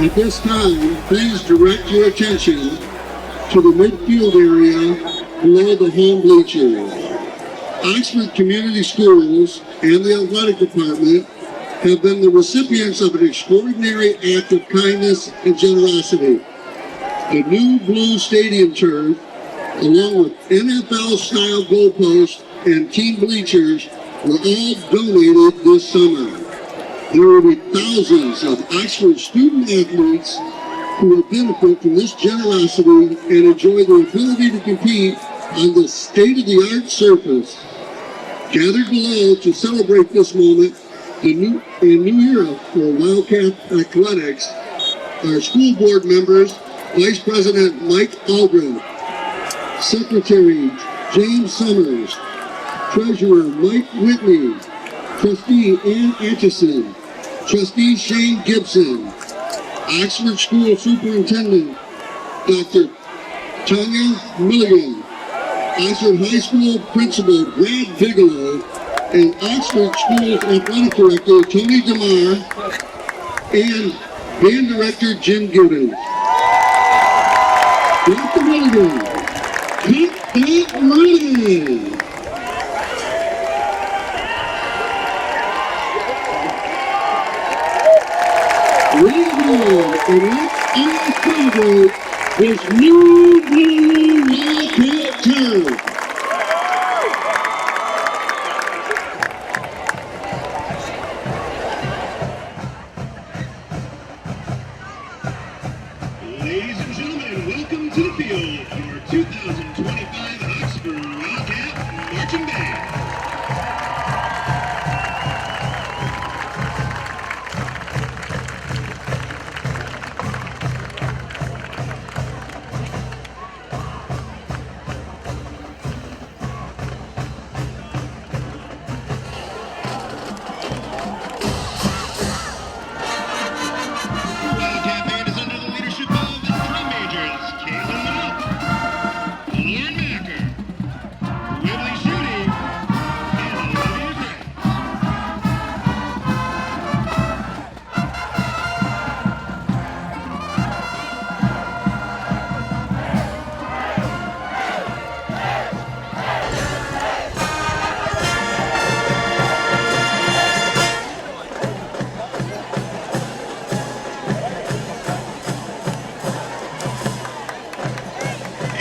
At this time, please direct your attention to the midfield area below the home bleachers. Oxford Community Schools and the athletic department have been the recipients of an extraordinary act of kindness and generosity. The new blue stadium turf, along with NFL-style goalposts and team bleachers, were all donated this summer. There will be thousands of Oxford student athletes who will benefit from this generosity and enjoy the ability to compete on the state-of-the-art surface. Gathered below to celebrate this moment, a new era for Wildcat Athletics, our school board members, Vice President Mike Aldred, Secretary James Summers, Treasurer Mike Whitney, Trustee Ann Atchison, Trustee Shane Gibson, Oxford School Superintendent Dr. Tanya Milligan, Oxford High School Principal Brad Bigelow, and Oxford School's Athletic Director Tony DeMar, and Band Director Jim Gibbons. Dr. Milligan, keep that running! And let's all celebrate this new blue Wildcat turf. Ladies and gentlemen, welcome to the field for 2025 Oxford Wildcat Marching Band.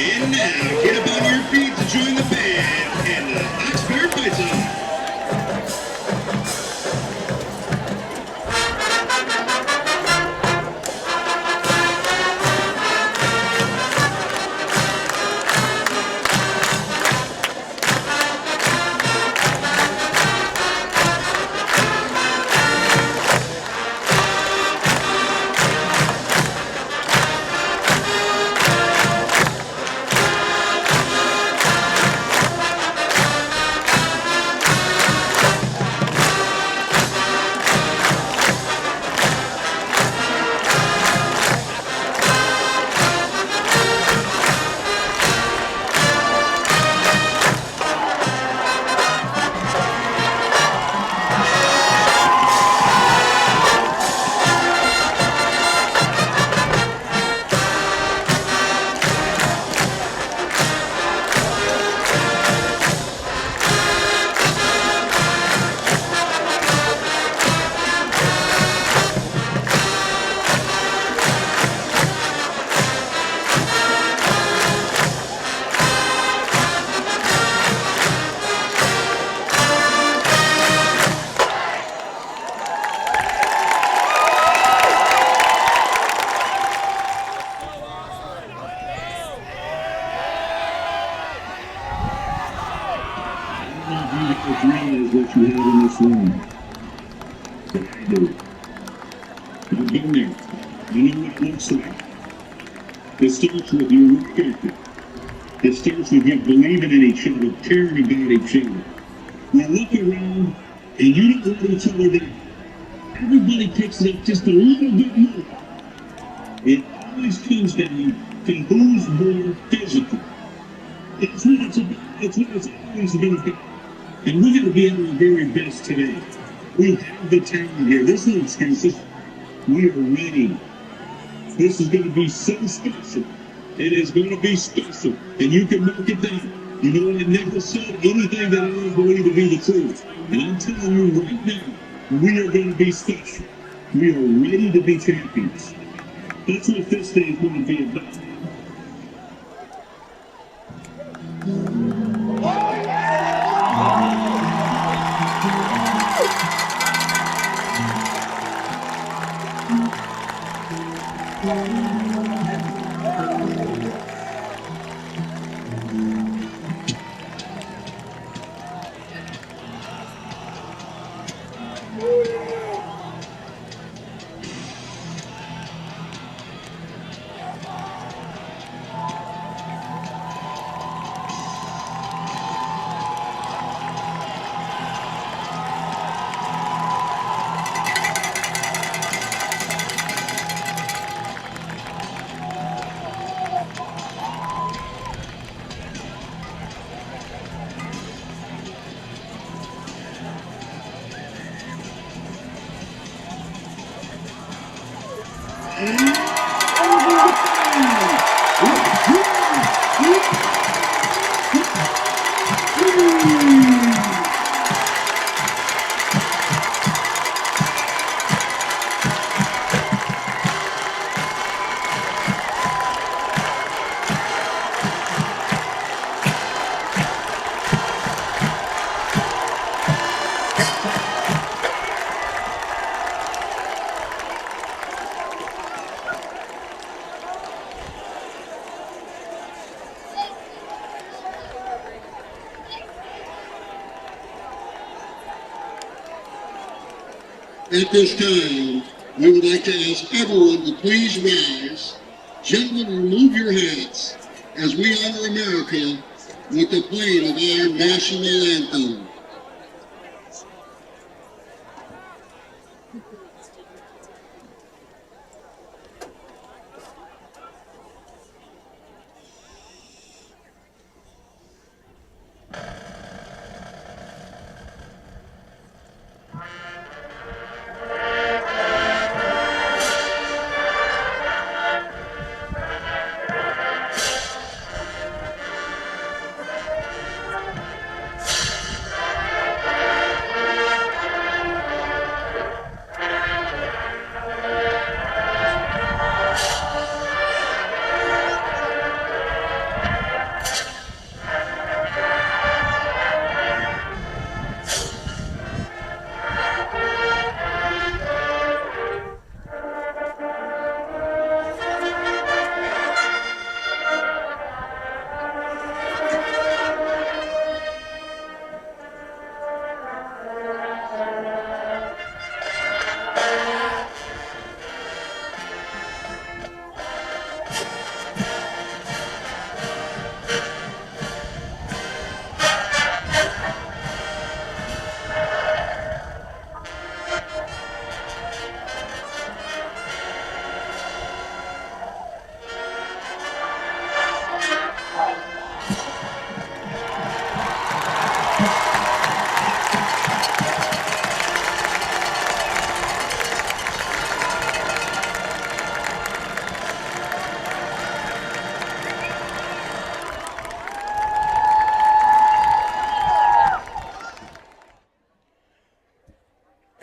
And now, get up on your feet to join the band and the Oxford Fight Song. Beautiful dream is what you have in this room. But I do. You've been there. You know what it looks like. It starts with your work ethic. It starts with you believing in each other, caring about each other. You look around and you don't want each other there. Everybody picks it up just a little bit more. It always comes down to who's more physical. It's what it's about. It's what it's always been about. And we're going to be at our very best today. We have the talent here. There's no excuses. We are ready This is going to be so special. It is going to be special. And you can mark it down. You know, I never said anything that I don't believe to be the truth. And I'm telling you right now, we are going to be special. We are ready to be champions. That's what this day is going to be about. At this time, we would like to ask everyone to please rise. Gentlemen, remove your hats as we honor America with the playing of our national anthem.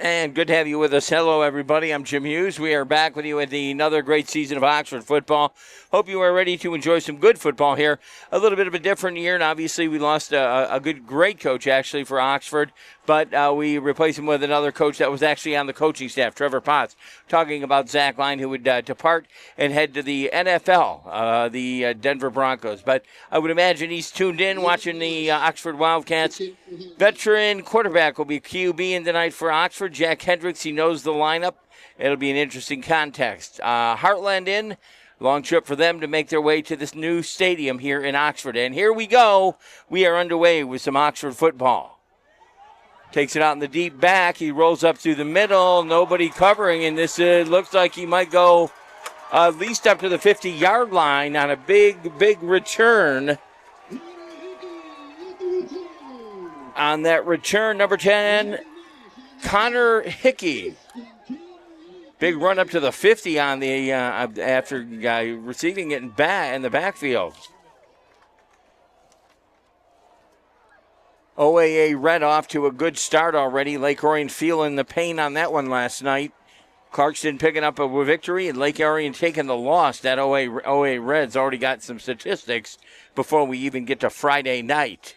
And good to have you with us. Hello, everybody. I'm Jim Hughes. We are back with you at another great season of Oxford football. Hope you are ready to enjoy some good football here. A little bit of a different year, and obviously we lost a great coach, actually, for Oxford, but we replaced him with another coach that was actually on the coaching staff, Trevor Potts, talking about Zach Line, who would depart and head to the NFL, the Denver Broncos. But I would imagine he's tuned in, watching the Oxford Wildcats. Veteran quarterback will be QB in tonight for Oxford. Jack Hendricks, he knows the lineup. It'll be an interesting context. Hartland in. Long trip for them to make their way to this new stadium here in Oxford. And here we go. We are underway with some Oxford football. Takes it out in the deep back. He rolls up through the middle. Nobody covering. And this looks like he might go at least up to the 50-yard line on a big, big return. On that return, number 10, Connor Hickey. Big run up to the 50 on the after receiving it in the backfield. OAA Red off to a good start already. Lake Orion feeling the pain on that one last night. Clarkston picking up a victory and Lake Orion taking the loss. That OAA Red's already got some statistics before we even get to Friday night.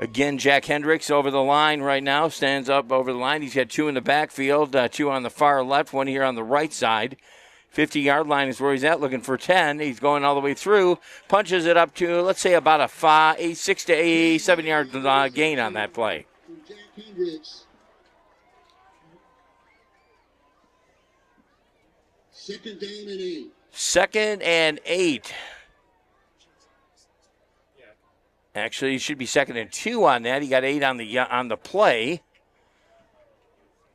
Again, Jack Hendricks over the line right now, stands up over the line. He's got 2 in the backfield, 2 on the far left, 1 here on the right side. 50-yard line is where he's at, looking for 10. He's going all the way through, punches it up to, let's say, about a 6 to 7 yard gain on that play. Jack Hendricks. Second down and 8. 2nd and 8. Actually, it should be 2nd and 2 on that. He got 8 on the play.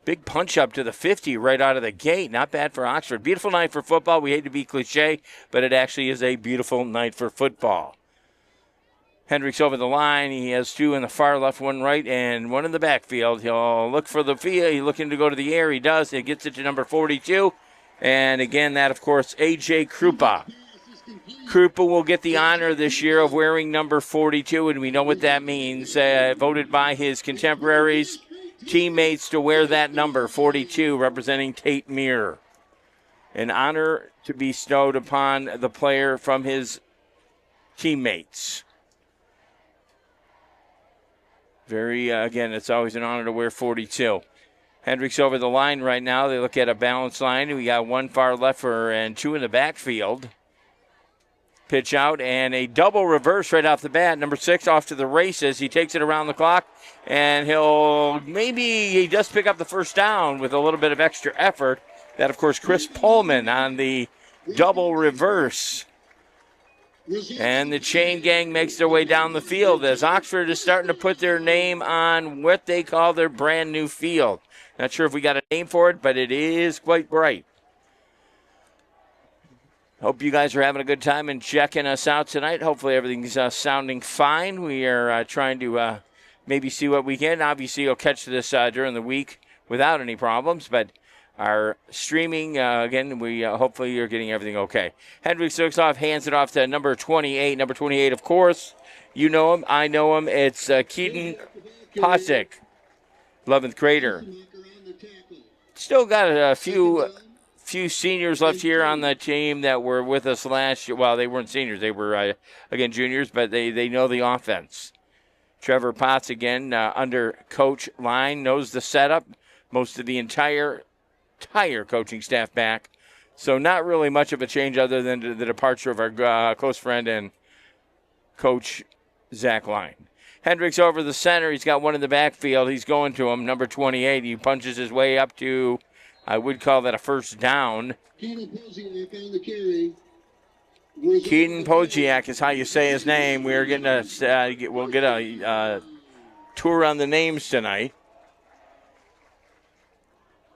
Big punch up to the 50 right out of the gate. Not bad for Oxford. Beautiful night for football. We hate to be cliche, but it actually is a beautiful night for football. Hendricks over the line. He has 2 in the far left, 1 right, and 1 in the backfield. He'll look for the field. He's looking to go to the air. He does. He gets it to number 42. And again, that, of course, A.J. Krupa. Krupa will get the honor this year of wearing number 42, and we know what that means. Voted by his contemporaries, teammates, to wear that number, 42, representing Tate Muir. An honor to be bestowed upon the player from his teammates. Again, it's always an honor to wear 42. Hendricks over the line right now. They look at a balanced line. We got 1 far left and 2 in the backfield. Pitch out and a double reverse right off the bat. Number 6 off to the races. He takes it around the clock, and he does pick up the first down with a little bit of extra effort. That, of course, Chris Pullman on the double reverse. And the chain gang makes their way down the field as Oxford is starting to put their name on what they call their brand new field. Not sure if we got a name for it, but it is quite bright. Hope you guys are having a good time and checking us out tonight. Hopefully everything's sounding fine. We are trying to maybe see what we can. Obviously, you'll catch this during the week without any problems, but our streaming, again, we hopefully you're getting everything okay. Hendricks looks off, hands it off to number 28. Number 28, of course, you know him, I know him. It's Keaton Posick, 11th grader. Still got a few seniors left here on the team that were with us last year. Well, they weren't seniors. They were, again, juniors, but they know the offense. Trevor Potts, again, under Coach Line, knows the setup. Most of the entire coaching staff back. So not really much of a change other than the departure of our close friend and Coach Zach Line. Hendricks over the center. He's got 1 in the backfield. He's going to him, number 28. He punches his way up to, I would call that a first down. Keaton Poziak is how you say his name. We're getting we'll get a tour on the names tonight.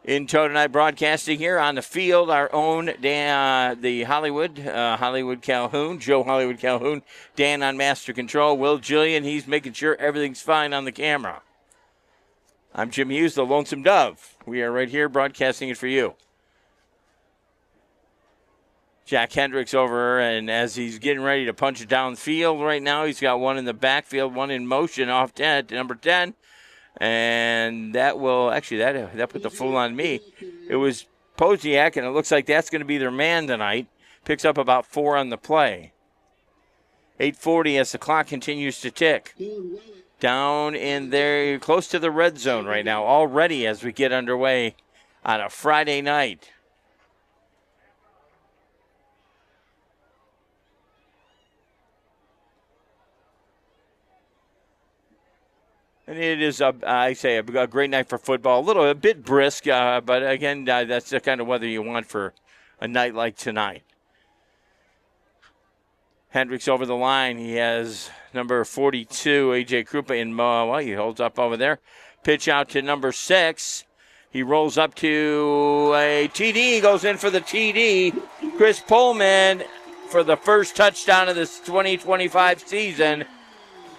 In tow tonight, broadcasting here on the field, our own Dan, the Hollywood Calhoun, Joe Hollywood Calhoun, Dan on master control, Will Jillian, he's making sure everything's fine on the camera. I'm Jim Hughes, the Lonesome Dove. We are right here broadcasting it for you. Jack Hendricks over, and as he's getting ready to punch it downfield right now, he's got 1 in the backfield, 1 in motion off 10 to number 10. And that will, actually, that put the fool on me. It was Poziak, and it looks like that's going to be their man tonight. Picks up about 4 on the play. 8:40 as the clock continues to tick. Down in there, close to the red zone right now, already as we get underway on a Friday night. And it is, a great night for football. A bit brisk, but again, that's the kind of weather you want for a night like tonight. Hendricks over the line. He has number 42, A.J. Krupa in Well, he holds up over there. Pitch out to number 6. He rolls up to a TD. Goes in for the TD. Chris Pullman for the first touchdown of this 2025 season.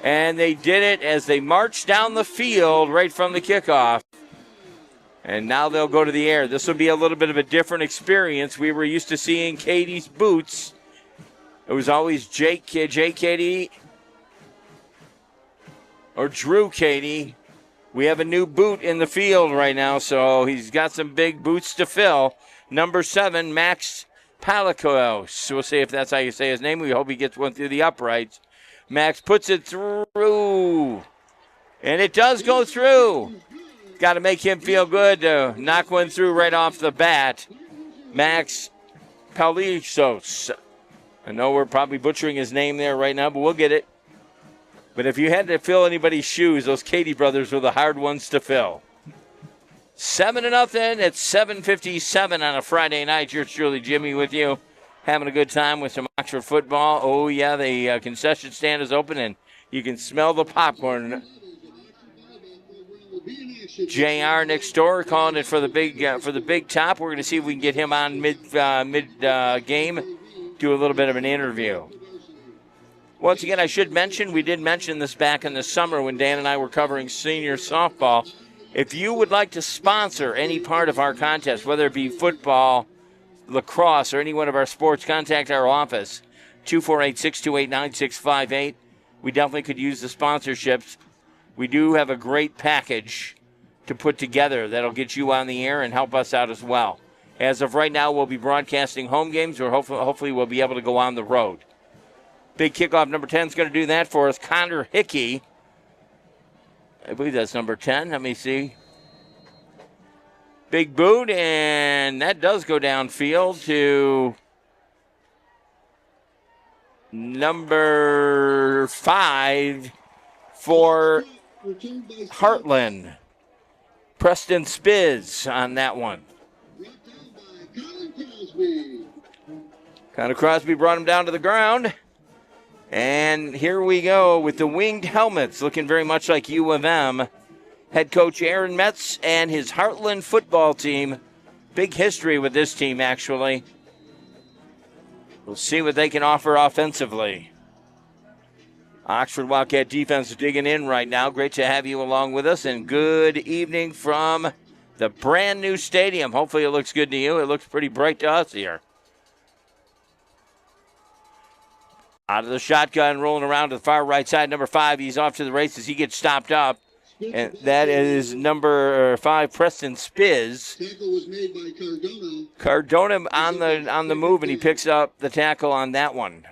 And they did it as they marched down the field right from the kickoff. And now they'll go to the air. This will be a little bit of a different experience. We were used to seeing Katie's boots. It was always Jake Katie or Drew Katie. We have a new boot in the field right now, so he's got some big boots to fill. Number 7, Max Palikos. We'll see if that's how you say his name. We hope he gets one through the uprights. Max puts it through, and it does go through. Got to make him feel good to knock one through right off the bat. Max Palikos. I know we're probably butchering his name there right now, but we'll get it. But if you had to fill anybody's shoes, those Katie brothers were the hard ones to fill. 7-0 at 7:57 on a Friday night. Yours truly, Jimmy, with you. Having a good time with some Oxford football. Oh, yeah, the concession stand is open, and you can smell the popcorn. JR next door calling it for the big top. We're going to see if we can get him on mid game, do a little bit of an interview. Once again, I should mention, we did mention this back in the summer when Dan and I were covering senior softball. If you would like to sponsor any part of our contest, whether it be football, lacrosse, or any one of our sports, contact our office, 248-628-9658. We definitely could use the sponsorships. We do have a great package to put together that'll get you on the air and help us out as well. As of right now, we'll be broadcasting home games, or hopefully we'll be able to go on the road. Big kickoff number 10 is going to do that for us. Connor Hickey. I believe that's number 10. Let me see. Big boot, and that does go downfield to number 5 for Hartland. Preston Spiz on that one. Connor Crosby brought him down to the ground. And here we go with the winged helmets, looking very much like U of M. Head coach Aaron Metz and his Hartland football team. Big history with this team, actually. We'll see what they can offer offensively. Oxford Wildcat defense is digging in right now. Great to have you along with us, and good evening from the brand new stadium. Hopefully it looks good to you. It looks pretty bright to us here. Out of the shotgun, rolling around to the far right side. Number 5, he's off to the races. He gets stopped up. And that is number 5, Preston Spiz. Tackle was made by Cardona on the move, and he picks up the tackle on that one.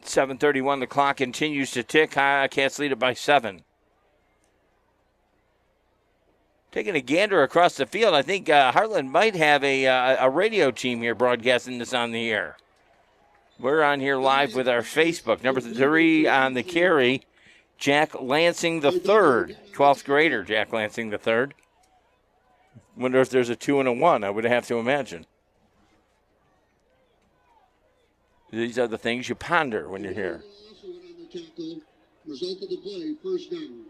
.731, the clock continues to tick. Cats lead it by 7. Taking a gander across the field, I think Hartland might have a radio team here broadcasting this on the air. We're on here live with our Facebook. Number 3 on the carry, Jack Lansing the 3rd, 12th grader Jack Lansing the 3rd. Wonder if there's a 2 and a 1. I would have to imagine. These are the things you ponder when you're here. Result of the play, first down.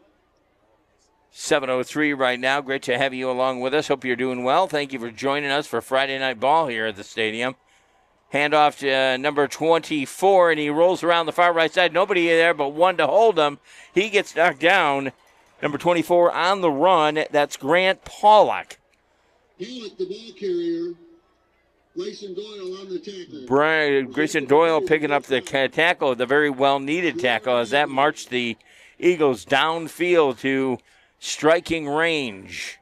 7:03 right now. Great to have you along with us. Hope you're doing well. Thank you for joining us for Friday Night Ball here at the stadium. Handoff to number 24, and he rolls around the far right side. Nobody there but one to hold him. He gets knocked down. Number 24 on the run. That's Grant Pollock. Pollock, the ball carrier. Grayson Doyle on the tackle. Grayson Doyle picking up the tackle, the very well-needed tackle, as that marched the Eagles downfield to striking range.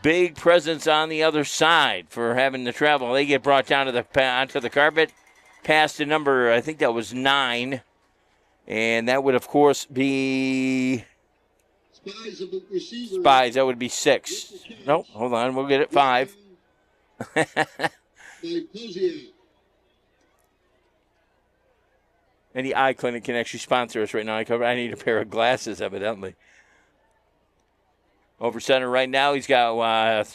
Big presence on the other side for having to travel. They get brought down to onto the carpet. Pass to number, I think that was 9. And that would, of course, be Spies. That would be 6. Nope, hold on. We'll get it 5. Any eye clinic can actually sponsor us right now. I need a pair of glasses, evidently. Over center right now, he's got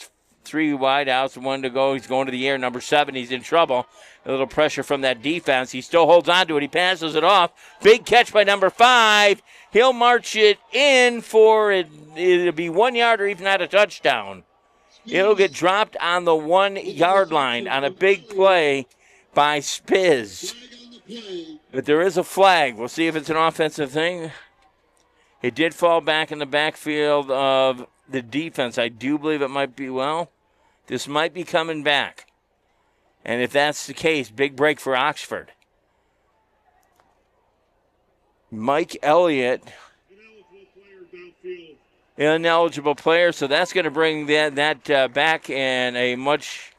3 wide outs, 1 to go. He's going to the air. Number 7, he's in trouble. A little pressure from that defense. He still holds on to it. He passes it off. Big catch by number 5. He'll march it in for it. It'll be 1 yard or even not a touchdown. It'll get dropped on the 1 yard line on a big play by Spiz. Flag on the play. But there is a flag. We'll see if it's an offensive thing. It did fall back in the backfield of the defense. I do believe it might be, this might be coming back. And if that's the case, big break for Oxford. Mike Elliott, ineligible player, so that's going to bring that back, and a much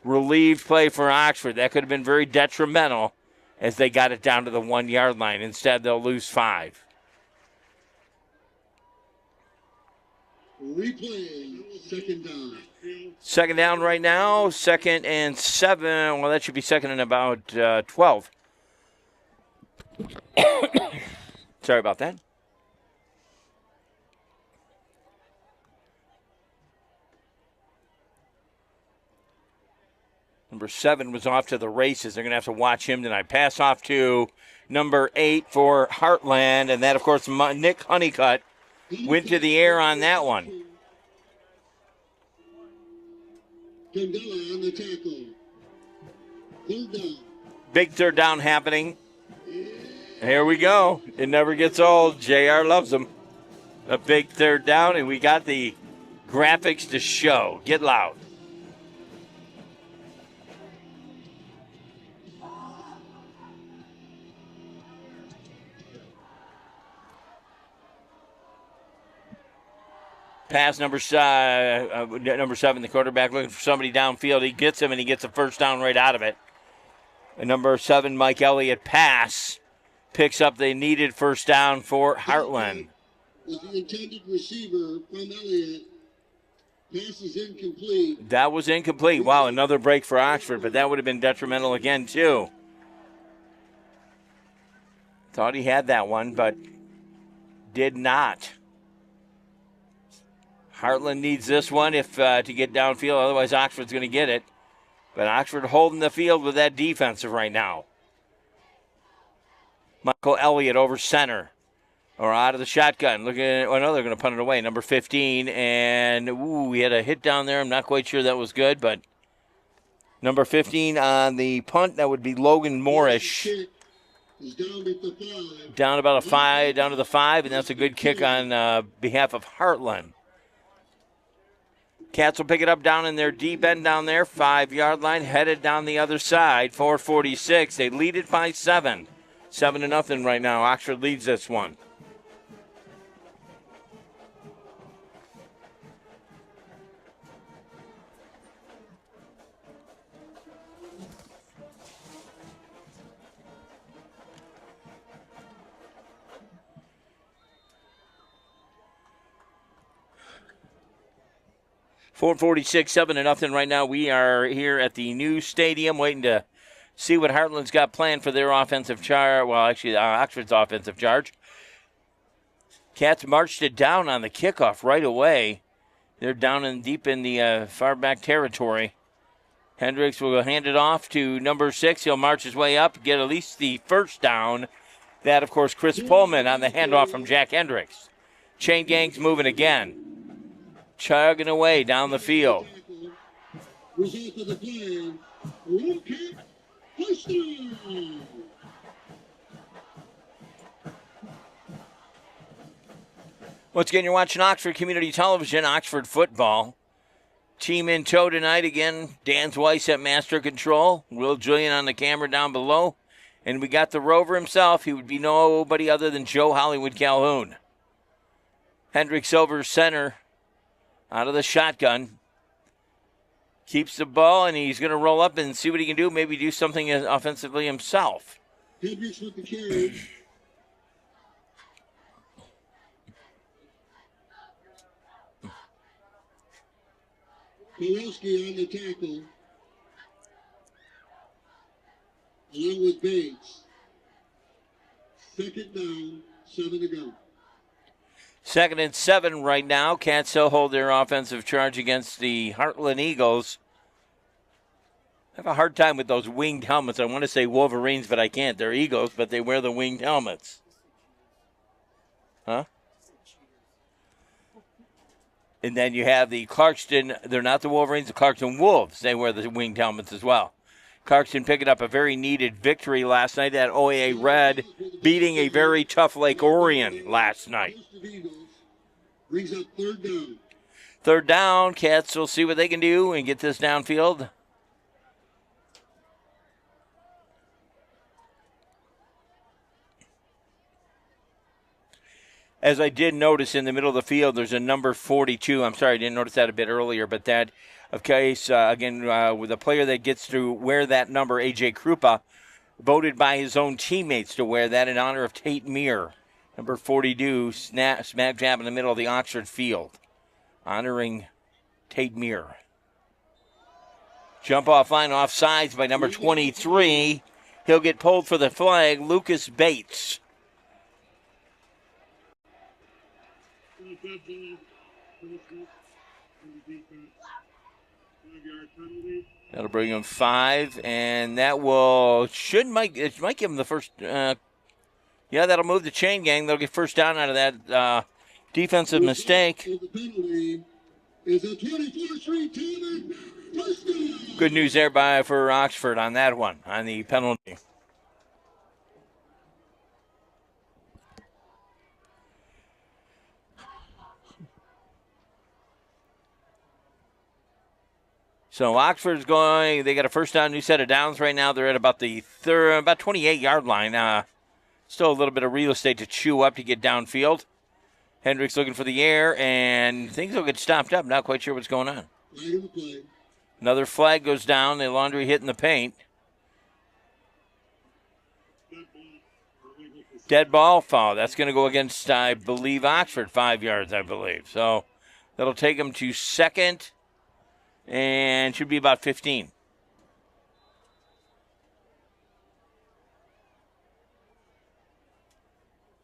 relieved play for Oxford. That could have been very detrimental as they got it down to the 1 yard line. Instead, they'll lose 5. Replay, second down. Second down right now, 2nd and 7. Well, that should be 2nd and about 12. Sorry about that. Number 7 was off to the races. They're going to have to watch him tonight. Pass off to number 8 for Hartland, and that, of course, Nick Honeycutt went to the air on that one. Candela on the tackle. Third down. Big third down happening. Here we go. It never gets old. JR loves them. A big third down, and we got the graphics to show. Get loud. Pass number 7, the quarterback looking for somebody downfield. He gets him, and he gets a first down right out of it. And number 7, Mike Elliott, pass, picks up the needed first down for Hartland. Was the intended receiver from Elliott. Pass is incomplete. That was incomplete. Wow, another break for Oxford, but that would have been detrimental again, too. Thought he had that one, but did not. Hartland needs this one if to get downfield. Otherwise, Oxford's going to get it. But Oxford holding the field with that defensive right now. Michael Elliott over center. Or out of the shotgun. Look at, oh no, they're going to punt it away. Number 15. And, we had a hit down there. I'm not quite sure that was good, but number 15 on the punt, that would be Logan Morrish. He's down at the 5. Down about a 5, down to the 5, and that's a good kick on behalf of Hartland. Cats will pick it up down in their deep end down there, 5 yard line, headed down the other side, 4:46. They lead it by 7. 7-0 right now. Oxford leads this one. .446, 7-0 right now. We are here at the new stadium waiting to see what Hartland's got planned for their offensive charge. Well, actually, Oxford's offensive charge. Cats marched it down on the kickoff right away. They're down in deep in the far back territory. Hendricks will hand it off to number 6. He'll march his way up, get at least the first down. That, of course, Chris Pullman on the handoff from Jack Hendricks. Chain gang's moving again. Chugging away down the field. Result of the play. Rocket touchdown. Once again, you're watching Oxford Community Television, Oxford football. Team in tow tonight again. Dan Weiss at master control. Will Julian on the camera down below. And we got the Rover himself. He would be nobody other than Joe Hollywood Calhoun. Hendricks over center. Out of the shotgun. Keeps the ball, and he's going to roll up and see what he can do. Maybe do something offensively himself. Hendricks with the carry. Kowalski on the tackle. Along with Bates. Second down, 7 to go. 2nd and 7 right now. Cats still hold their offensive charge against the Hartland Eagles. I have a hard time with those winged helmets. I want to say Wolverines, but I can't. They're Eagles, but they wear the winged helmets. Huh? And then you have the Clarkston. They're not the Wolverines, the Clarkston Wolves. They wear the winged helmets as well. Clarkston picking up a very needed victory last night at OAA Red, beating a very tough Lake Orion last night. Brings up third down. Third down, Cats will see what they can do and get this downfield. As I did notice in the middle of the field, there's a number 42. I'm sorry, I didn't notice that a bit earlier, but that, of case, again, with a player that gets to wear that number, A.J. Krupa, voted by his own teammates to wear that in honor of Tate Meir. Number 42, smack jab in the middle of the Oxford field, honoring Tate Meir. Jump off line, offsides by number 23. He'll get pulled for the flag, Lucas Bates. That'll bring him 5, and that might give him the first. That'll move the chain gang. They'll get first down out of that defensive mistake. The penalty is a 24-3 touchdown. Good news there for Oxford on that one, on the penalty. So Oxford's they got a first down, new set of downs right now. They're at about the about 28-yard line. Still a little bit of real estate to chew up to get downfield. Hendricks looking for the air, and things will get stopped up. Not quite sure what's going on. Another flag goes down. The Laundry hitting the paint. Dead ball foul. That's going to go against, I believe, Oxford, 5 yards, I believe. So that'll take them to second. And should be about 15.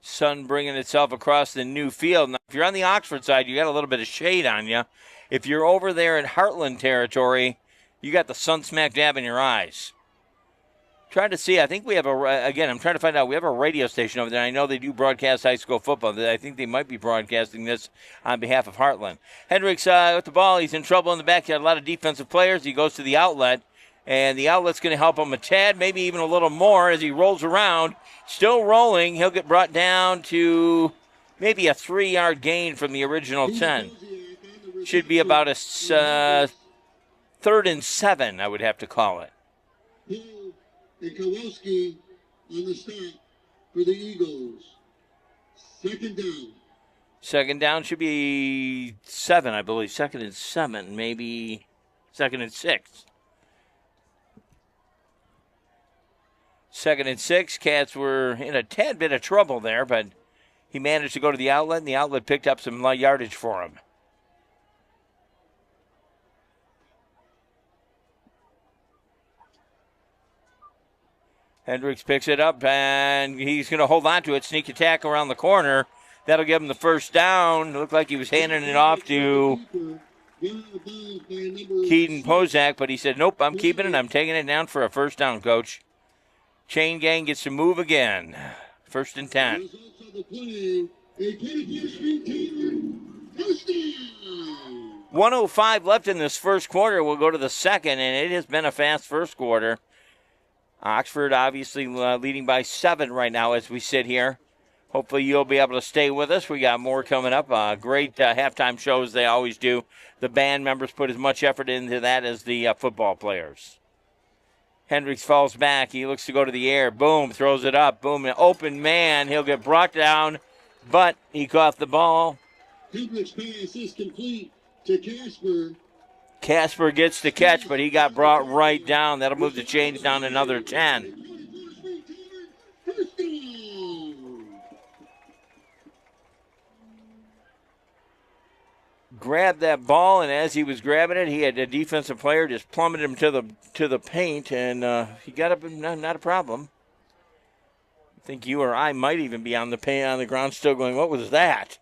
Sun bringing itself across the new field. Now, if you're on the Oxford side, you got a little bit of shade on you. If you're over there in Hartland territory, you got the sun smack dab in your eyes. Trying to see, I think we have I'm trying to find out, we have a radio station over there. I know they do broadcast high school football. I think they might be broadcasting this on behalf of Hartland. Hendricks with the ball. He's in trouble in the back. He had a lot of defensive players. He goes to the outlet, and the outlet's going to help him a tad, maybe even a little more as he rolls around. Still rolling. He'll get brought down to maybe a 3-yard gain from the original 10. Should be about a 3rd and 7, I would have to call it. And Kowalski on the stop for the Eagles. Second down. Second down should be 7, I believe. 2nd and 7, maybe 2nd and 6. 2nd and 6. Cats were in a tad bit of trouble there, but he managed to go to the outlet, and the outlet picked up some yardage for him. Hendricks picks it up, and he's going to hold on to it. Sneak attack around the corner. That'll give him the first down. It looked like he was handing it off to Keaton Pozak, but he said, nope, I'm keeping it. I'm taking it down for a first down, Coach. Chain gang gets to move again. 1st and 10. 1:05 left in this first quarter. We'll go to the second, and it has been a fast first quarter. Oxford obviously leading by 7 right now as we sit here. Hopefully you'll be able to stay with us. We got more coming up. Great halftime shows they always do. The band members put as much effort into that as the football players. Hendricks falls back. He looks to go to the air. Boom, throws it up. Boom, an open man. He'll get brought down, but he caught the ball. Hendricks pass is complete to Casper. Casper gets the catch, but he got brought right down. That'll move the chains down another 10. Grabbed that ball, and as he was grabbing it, he had a defensive player just plummeted him to the paint, and he got up. Not a problem. I think you or I might even be on the ground still going, what was that?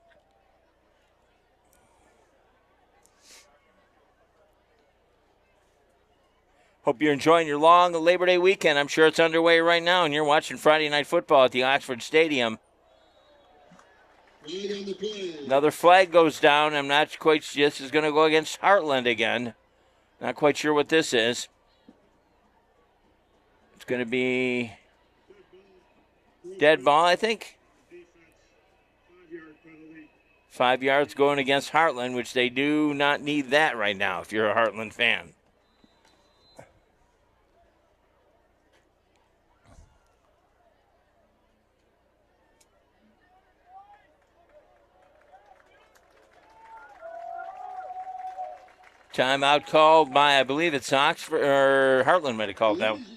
Hope you're enjoying your long Labor Day weekend. I'm sure it's underway right now, and you're watching Friday Night Football at the Oxford Stadium. Flag on the play. Another flag goes down. I'm not quite sure. This is going to go against Hartland again. Not quite sure what this is. It's going to be dead ball, I think. 5-yard penalty. 5 yards going against Hartland, which they do not need that right now if you're a Hartland fan. Timeout called by, I believe it's Oxford, or Hartland might have called that one. Ladies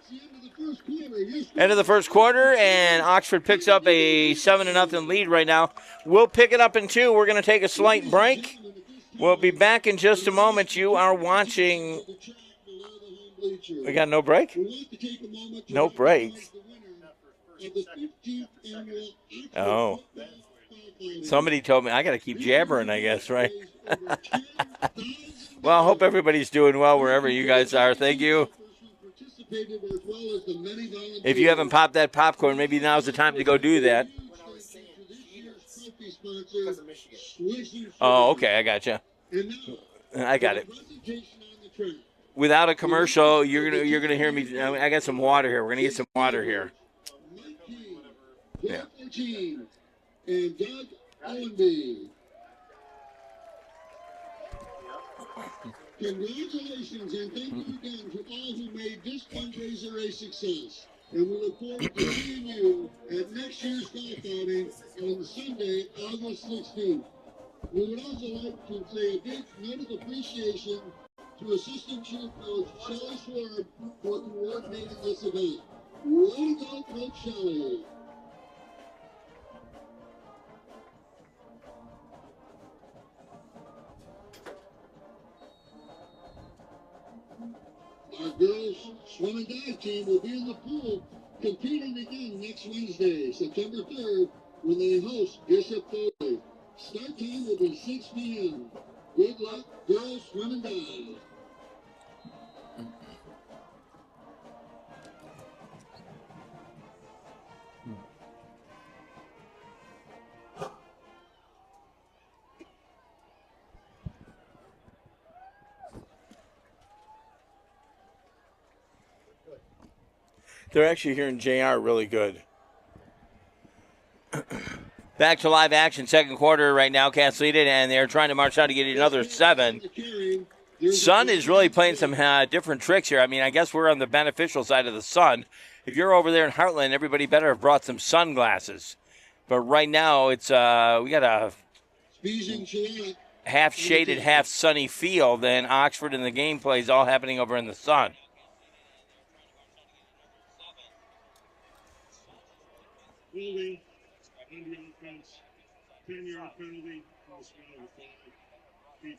and gentlemen, that's the end of the first quarter. Here's End of the first quarter, and Oxford picks up a 7-0 lead right now. We'll pick it up in 2. We're going to take a slight break. We'll be back in just a moment. You are watching. the track below the home bleachers. We got no break? We'd like to take a moment to No breaks. recognize the winner of the 15th annual Oxford Oh. Football Spotlight. Somebody told me I got to keep jabbering, I guess, right? Well, I hope everybody's doing well wherever you guys are. Thank you. If you haven't popped that popcorn, maybe now's the time to go do that. Oh, okay, I gotcha. I got it. Without a commercial, you're gonna hear me. I got some water here. We're gonna get some water here. Yeah. And Doug Owenby. Congratulations and thank you again to all who made this fundraiser a success. And we look forward to seeing you at next year's golf outing on Sunday, August 16th. We would also like to say a big note of appreciation to Assistant Chief Coach Shelley Schwarb for coordinating this event. Way to go, Coach Shelley. Our girls swim and dive team will be in the pool competing again next Wednesday, September 3rd, when they host Bishop Foley. Start time will be 6 p.m. Good luck, girls swim and dive. They're actually hearing JR really good. Back to live action, second quarter right now. Cats lead it, and they're trying to march out to get another 7. Sun is really playing some different tricks here. I mean, I guess we're on the beneficial side of the sun. If you're over there in Hartland, everybody better have brought some sunglasses. But right now, it's we got a half shaded, half sunny field, and Oxford and the game plays all happening over in the sun. Holding on the offense. 10-yard penalty. Right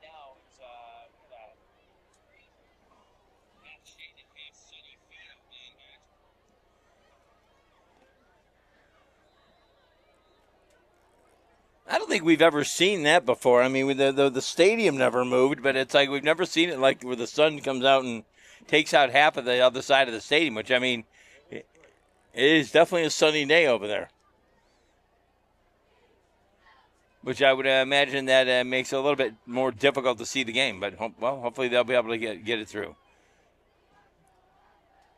now, it's half shaded, half sunny field. I don't think we've ever seen that before. I mean, the stadium never moved, but it's like we've never seen it like where the sun comes out and takes out half of the other side of the stadium, which, I mean, it is definitely a sunny day over there. Which I would imagine that makes it a little bit more difficult to see the game. But, hopefully they'll be able to get it through.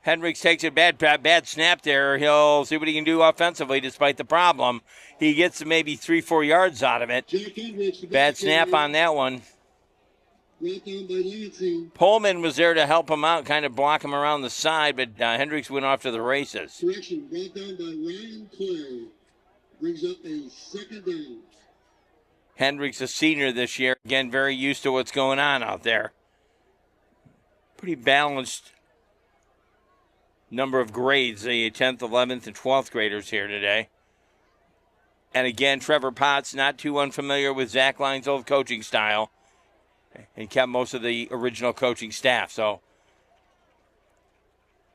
Hendricks takes a bad snap there. He'll see what he can do offensively despite the problem. He gets maybe 3-4 yards out of it. Bad snap on that one. Pullman was there to help him out, kind of block him around the side, but Hendricks went off to the races. Correction brought down by Ryan Clay. Brings up a second down. Hendricks, a senior this year, again, very used to what's going on out there. Pretty balanced number of grades, the 10th, 11th, and 12th graders here today. And again, Trevor Potts, not too unfamiliar with Zach Line's old coaching style, and kept most of the original coaching staff. So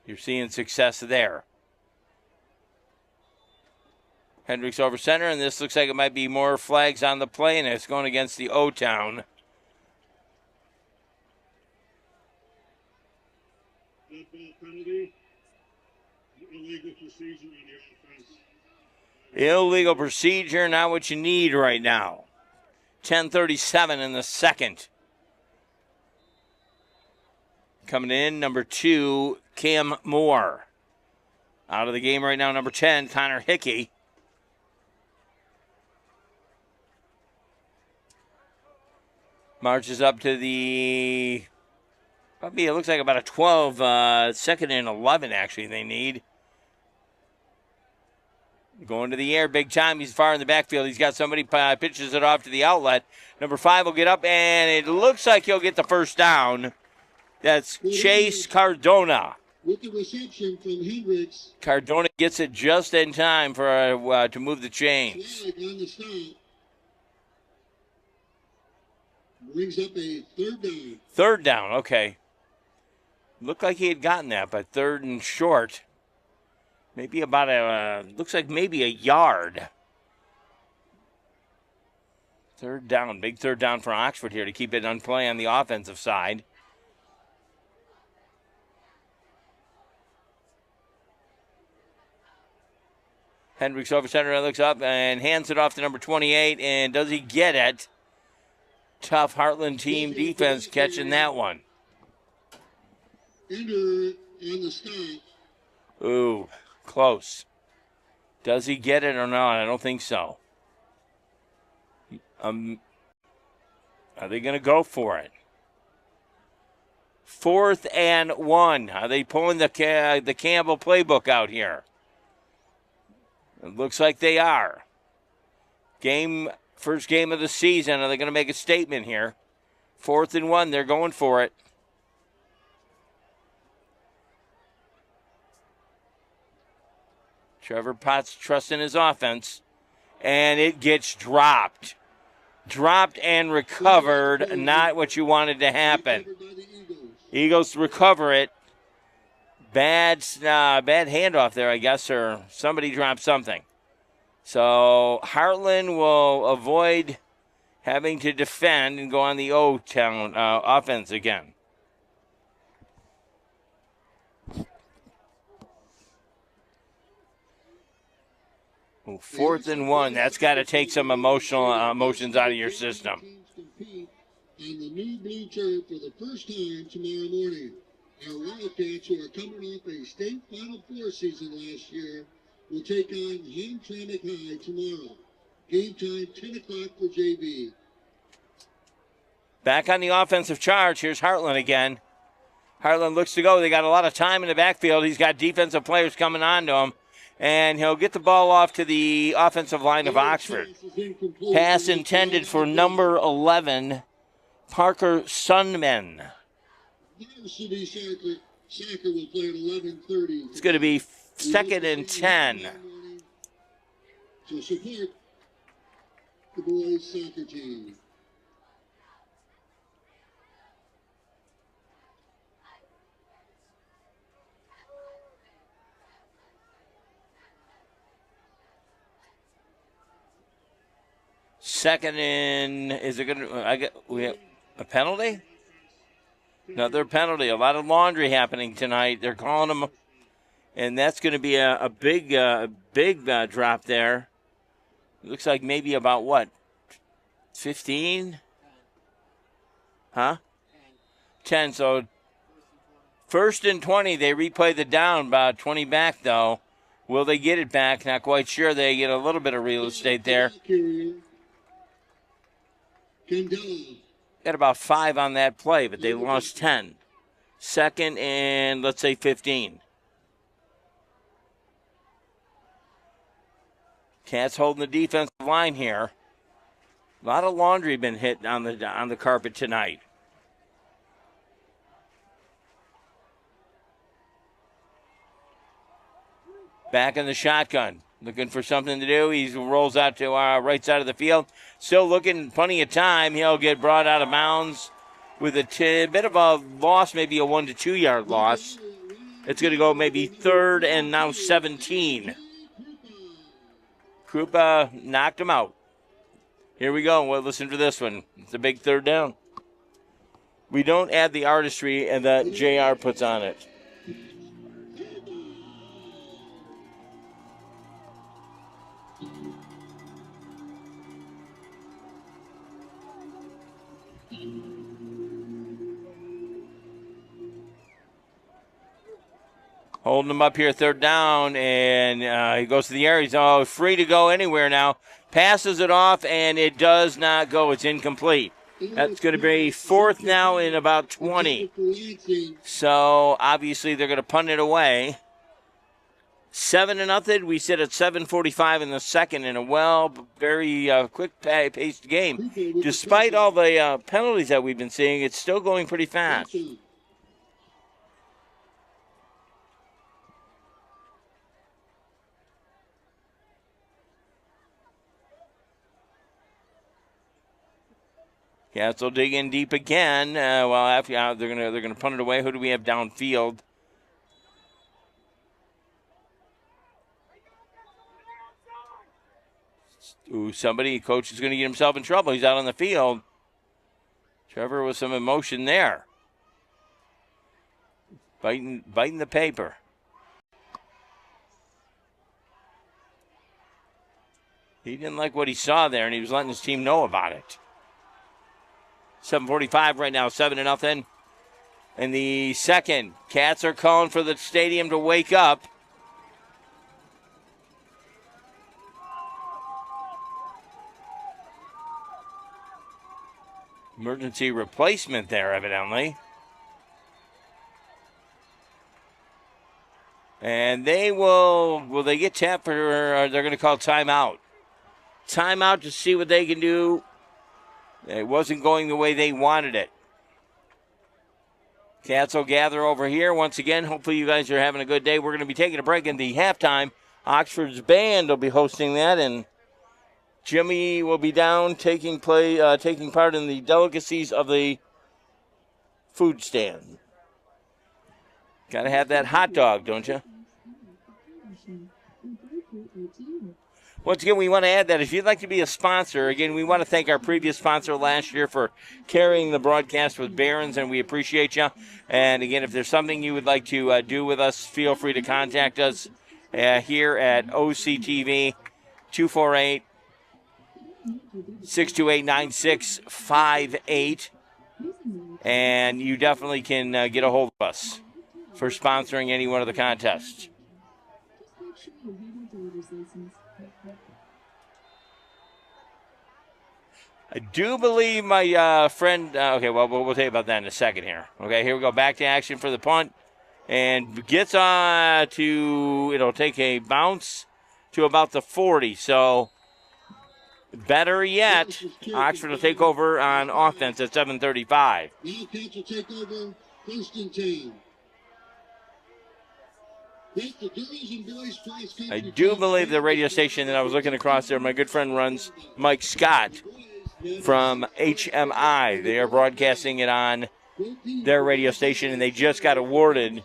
you're seeing success there. Hendricks over center, and this looks like it might be more flags on the play, and it's going against the O-Town. That ball penalty. Illegal procedure on the offense. Illegal procedure, not what you need right now. 10:37 in the second. Coming in, number 2, Cam Moore. Out of the game right now, number 10, Connor Hickey. Marches up to the, probably it looks like about a 12, second and 11 actually they need. Going to the air big time. He's far in the backfield. He's got somebody, pitches it off to the outlet. Number 5 will get up, and it looks like he'll get the first down. That's Chase Cardona. With the reception from Hendricks. Cardona gets it just in time for to move the chains. Flag on the stop. Brings up a third down. Third down, okay. Looked like he had gotten that, but third and short. Maybe about looks like maybe a yard. Third down, big third down for Oxford here to keep it on play on the offensive side. Hendricks over center, looks up and hands it off to number 28, and does he get it? Tough Hartland team defense catching that one. Ender on the stop. Ooh, close. Does he get it or not? I don't think so. Are they going to go for it? 4th and 1. Are they pulling the Campbell playbook out here? It looks like they are. First game of the season. Are they going to make a statement here? 4th and 1. They're going for it. Trevor Potts trusts in his offense. And it gets dropped. Dropped and recovered. Not what you wanted to happen. Eagles recover it. Bad handoff there, I guess, or somebody dropped something. So Hartland will avoid having to defend and go on the O-Town offense again. Ooh, 4th and 1. That's got to take some emotions out of your system. On the new blue turf for the first time tomorrow morning. Our Wildcats, who are coming off a state Final Four season last year, will take on Hamtramck High tomorrow. Game time, 10 o'clock for JV. Back on the offensive charge. Here's Hartland again. Hartland looks to go. They got a lot of time in the backfield. He's got defensive players coming on to him. And he'll get the ball off to the offensive line of Oxford. Pass intended for number 11, Parker Sunman. Varsity soccer will play at 11:30. It's going to be 2nd and 10. To support the boys' soccer team. Second in, is it going to, we have a penalty? Another penalty. A lot of laundry happening tonight. They're calling them, and that's going to be a big drop there. It looks like maybe about what, 15? Huh? 10. So 1st and 20. They replay the down, about 20 back though. Will they get it back? Not quite sure. They get a little bit of real estate there. Got about 5 on that play, but they lost 10. 2nd and, let's say, 15. Cats holding the defensive line here. A lot of laundry been hit on the carpet tonight. Back in the shotgun. Looking for something to do. He rolls out to our right side of the field. Still looking plenty of time. He'll get brought out of bounds with a bit of a loss, maybe a 1 to 2 yard loss. It's going to go maybe 3rd and now 17. Krupa knocked him out. Here we go. We'll listen to this one. It's a big 3rd down. We don't add the artistry and that JR puts on it. Holding him up here, third down, and he goes to the air. He's free to go anywhere now. Passes it off, and it does not go. It's incomplete. That's going to be fourth now in about 20. So, obviously, they're going to punt it away. 7-0. We sit at 7:45 in the second in a very quick-paced game. Despite all the penalties that we've been seeing, it's still going pretty fast. Cats will dig in deep again. After they're gonna punt it away. Who do we have downfield? Coach is going to get himself in trouble. He's out on the field. Trevor with some emotion there. Biting the paper. He didn't like what he saw there, and he was letting his team know about it. 7:45 right now, 7-0. In the second, Cats are calling for the stadium to wake up. Emergency replacement there, evidently. And will they get tapped or they're going to call timeout? Timeout to see what they can do. It wasn't going the way they wanted it. Cats will gather over here once again. Hopefully you guys are having a good day. We're going to be taking a break in the halftime. Oxford's band will be hosting that, and Jimmy will be down taking part in the delicacies of the food stand. Got to have that hot dog, don't you? Once again, we want to add that if you'd like to be a sponsor, again, we want to thank our previous sponsor last year for carrying the broadcast with Barron's, and we appreciate you. And again, if there's something you would like to do with us, feel free to contact us here at OCTV 248-628-9658. And you definitely can get a hold of us for sponsoring any one of the contests. I do believe my friend, we'll tell you about that in a second here. Okay, here we go. Back to action for the punt. And gets it'll take a bounce to about the 40. So, better yet, Oxford will take over on offense at 7:35. Now Cats will take over first and 10. I do believe the radio station that I was looking across there, my good friend runs, Mike Scott from HMI. They are broadcasting it on their radio station, and they just got awarded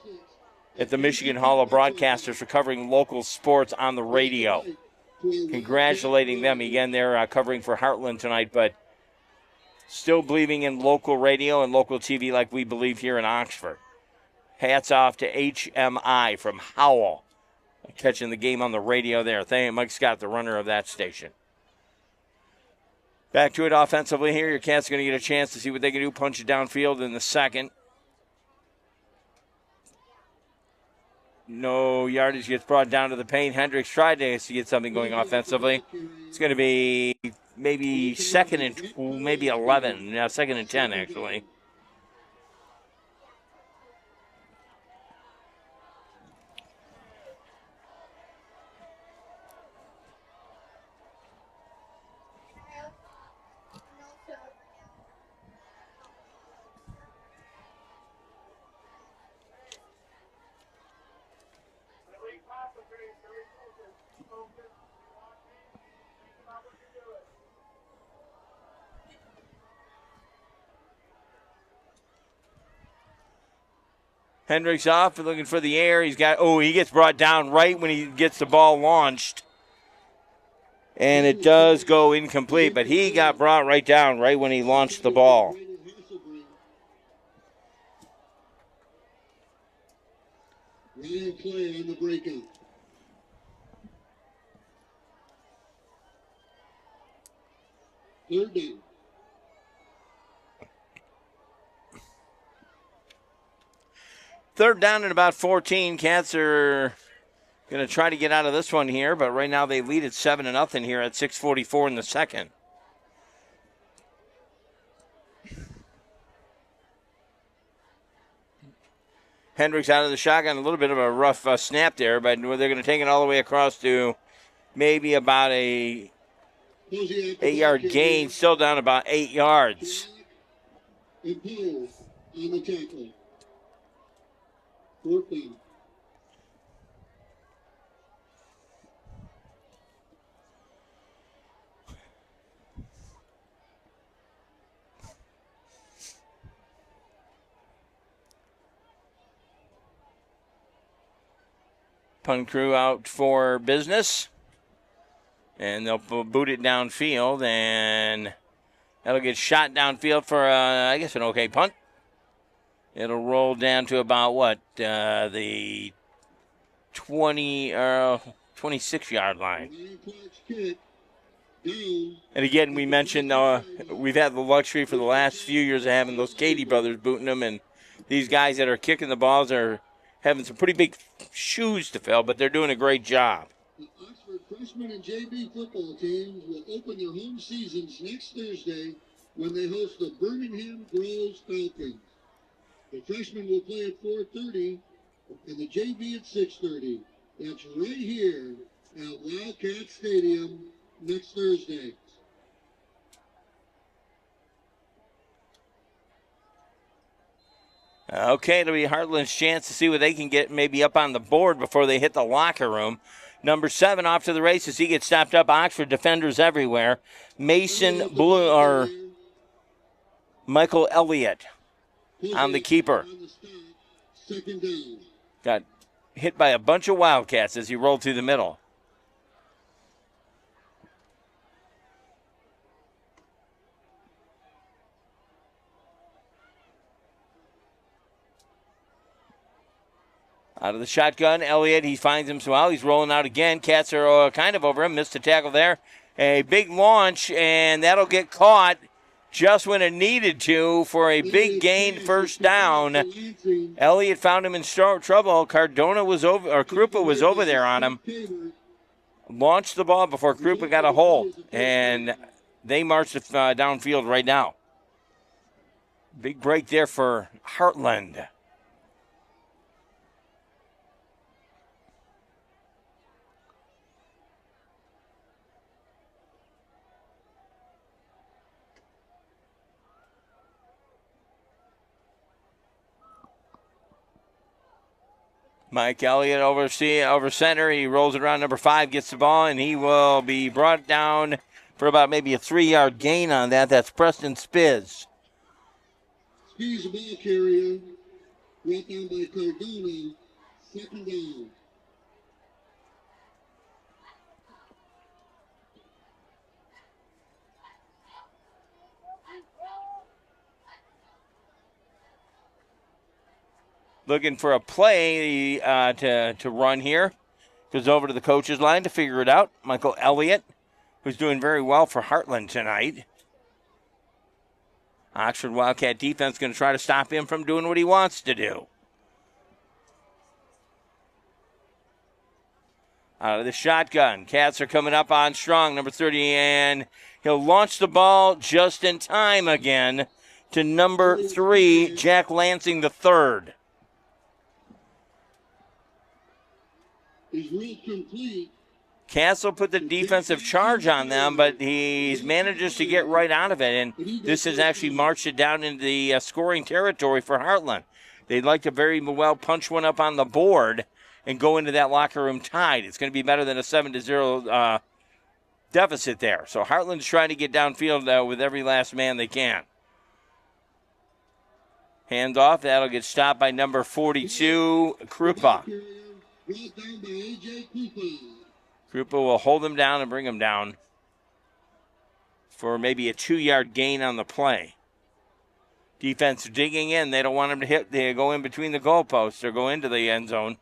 at the Michigan Hall of Broadcasters for covering local sports on the radio. Congratulating them. Again, they're covering for Hartland tonight, but still believing in local radio and local TV like we believe here in Oxford. Hats off to HMI from Howell, catching the game on the radio there. Thank you, Mike Scott, the runner of that station. Back to it offensively here. Your Cats are going to get a chance to see what they can do. Punch it downfield in the second. No yardage gets brought down to the paint. Hendricks tried to get something going offensively. It's going to be maybe second and maybe 11. Now second and 10, actually. Hendricks off, looking for the air. He gets brought down right when he gets the ball launched. And it does go incomplete, but he got brought right down right when he launched the ball. Ryan Clay on the breakout. Third down. Third down and about 14. Cats are going to try to get out of this one here, but right now they lead at 7-0 here at 6:44 in the second. Hendricks out of the shotgun, a little bit of a rough snap there, but they're going to take it all the way across to maybe about a 8-yard gain, still down about 8 yards. And Powell on the tackle. Fourth down. Punt crew out for business. And they'll boot it downfield, and that'll get shot downfield for, I guess, an okay punt. It'll roll down to about, the 26-yard line. And again, we mentioned we've had the luxury for the last few years of having those Cady brothers booting them, and these guys that are kicking the balls are having some pretty big shoes to fill, but they're doing a great job. The Oxford freshman and JV football teams will open their home seasons next Thursday when they host the Birmingham Groves Falcons. The freshmen will play at 4:30 and the JV at 6:30. That's right here at Wildcat Stadium next Thursday. Okay, it'll be Hartland's chance to see what they can get maybe up on the board before they hit the locker room. Number 7 off to the races. He gets stopped up. Oxford defenders everywhere. Mason Blue or Michael Elliott on the keeper. Second down. Got hit by a bunch of Wildcats as he rolled through the middle. Out of the shotgun, Elliott, he finds him well. He's rolling out again. Cats are kind of over him. Missed a tackle there. A big launch, and that'll get caught just when it needed to for a big gain first down. Elliott found him in trouble. Cardona was over, or Krupa was over there on him. Launched the ball before Krupa got a hold, and they marched downfield right now. Big break there for Hartland. Mike Elliott over center. He rolls it around number 5, gets the ball, and he will be brought down for about maybe a 3-yard gain on that. That's Preston Spiz. Spiz, the ball carrier, brought down by Cardona. Second down. Looking for a play to run here. Goes over to the coach's line to figure it out. Michael Elliott, who's doing very well for Hartland tonight. Oxford Wildcat defense going to try to stop him from doing what he wants to do. Out of the shotgun. Cats are coming up on strong, number 30, and he'll launch the ball just in time again to number 3, Jack Lansing the third. Is real complete. Castle put the defensive charge on them, but he manages to get right out of it, and this has actually marched it down into the scoring territory for Hartland. They'd like to very well punch one up on the board and go into that locker room tied. It's going to be better than a 7-0 deficit there. So Hartland's trying to get downfield with every last man they can. Hands off. That'll get stopped by number 42, Krupa. Brought down by A.J. Krupa. Krupa will hold him down and bring him down for maybe a 2-yard gain on the play. Defense digging in. They don't want him to hit. They go in between the goalposts or go into the end zone.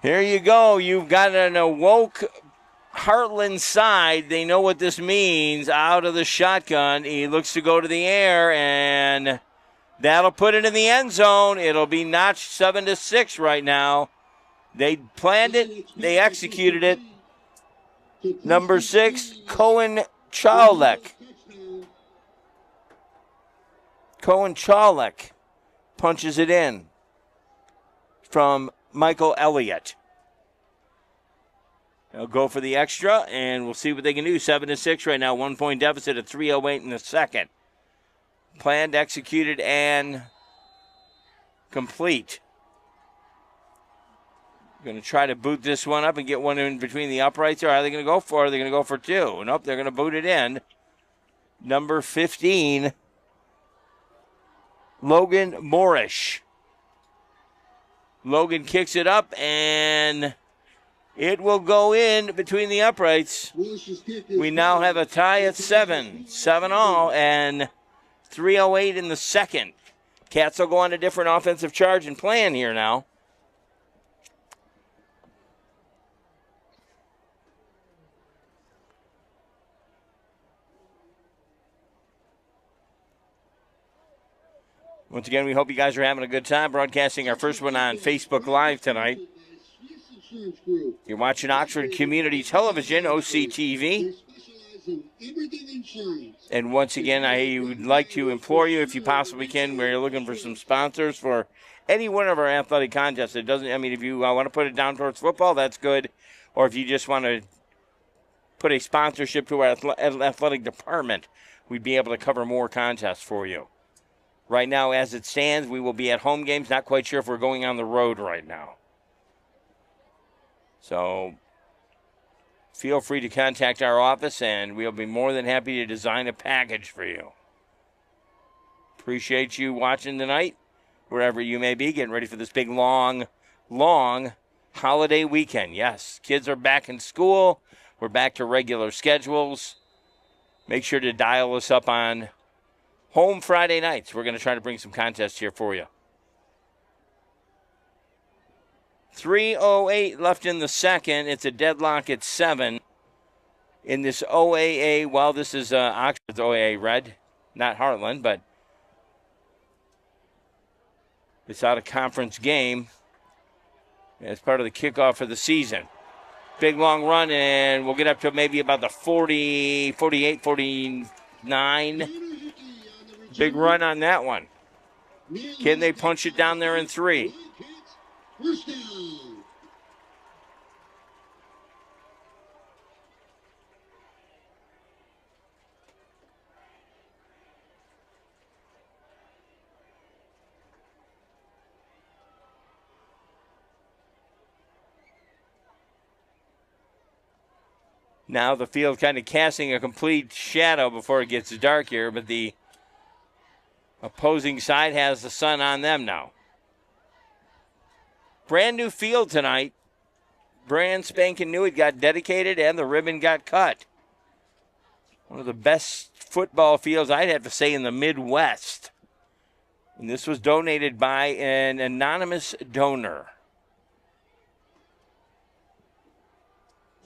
Here you go. You've got an awoke Hartland side. They know what this means. Out of the shotgun. He looks to go to the air, and that'll put it in the end zone. It'll be notched 7-6 right now. They planned it. They executed it. Number 6, Cohen Chawlek. Cohen Chawlek punches it in from Michael Elliott. They'll go for the extra, and we'll see what they can do. 7-6 right now. 1 point deficit at 3:08 in the second. Planned, executed, and complete. Going to try to boot this one up and get one in between the uprights. Or are they going to go for it? Are they going to go for 2? Nope, they're going to boot it in. Number 15, Logan Moorish. Logan kicks it up, and it will go in between the uprights. We now have a tie at 7. 7 all, and 3:08 in the second. Cats will go on a different offensive charge and plan here now. Once again, we hope you guys are having a good time broadcasting our first one on Facebook Live tonight. You're watching Oxford Community Television, OCTV. And once again, I would like to implore you, if you possibly can, where you're looking for some sponsors for any one of our athletic contests. It doesn't, I mean, if you want to put it down towards football, that's good. Or if you just want to put a sponsorship to our athletic department, we'd be able to cover more contests for you. Right now, as it stands, we will be at home games. Not quite sure if we're going on the road right now. So feel free to contact our office, and we'll be more than happy to design a package for you. Appreciate you watching tonight, wherever you may be, getting ready for this big, long holiday weekend. Yes, kids are back in school. We're back to regular schedules. Make sure to dial us up on home Friday nights. We're going to try to bring some contests here for you. 3:08 left in the second. It's a deadlock at 7 in this OAA. Well, this is Oxford's OAA Red, not Hartland, but it's out of conference game as part of the kickoff for the season. Big long run, and we'll get up to maybe about the 40, 48, 49. Big run on that one. Can they punch it down there in 3? First down. Now the field kind of casting a complete shadow before it gets dark here, but the opposing side has the sun on them now. Brand new field tonight. Brand spanking new. It got dedicated and the ribbon got cut. One of the best football fields, I'd have to say, in the Midwest. And this was donated by an anonymous donor.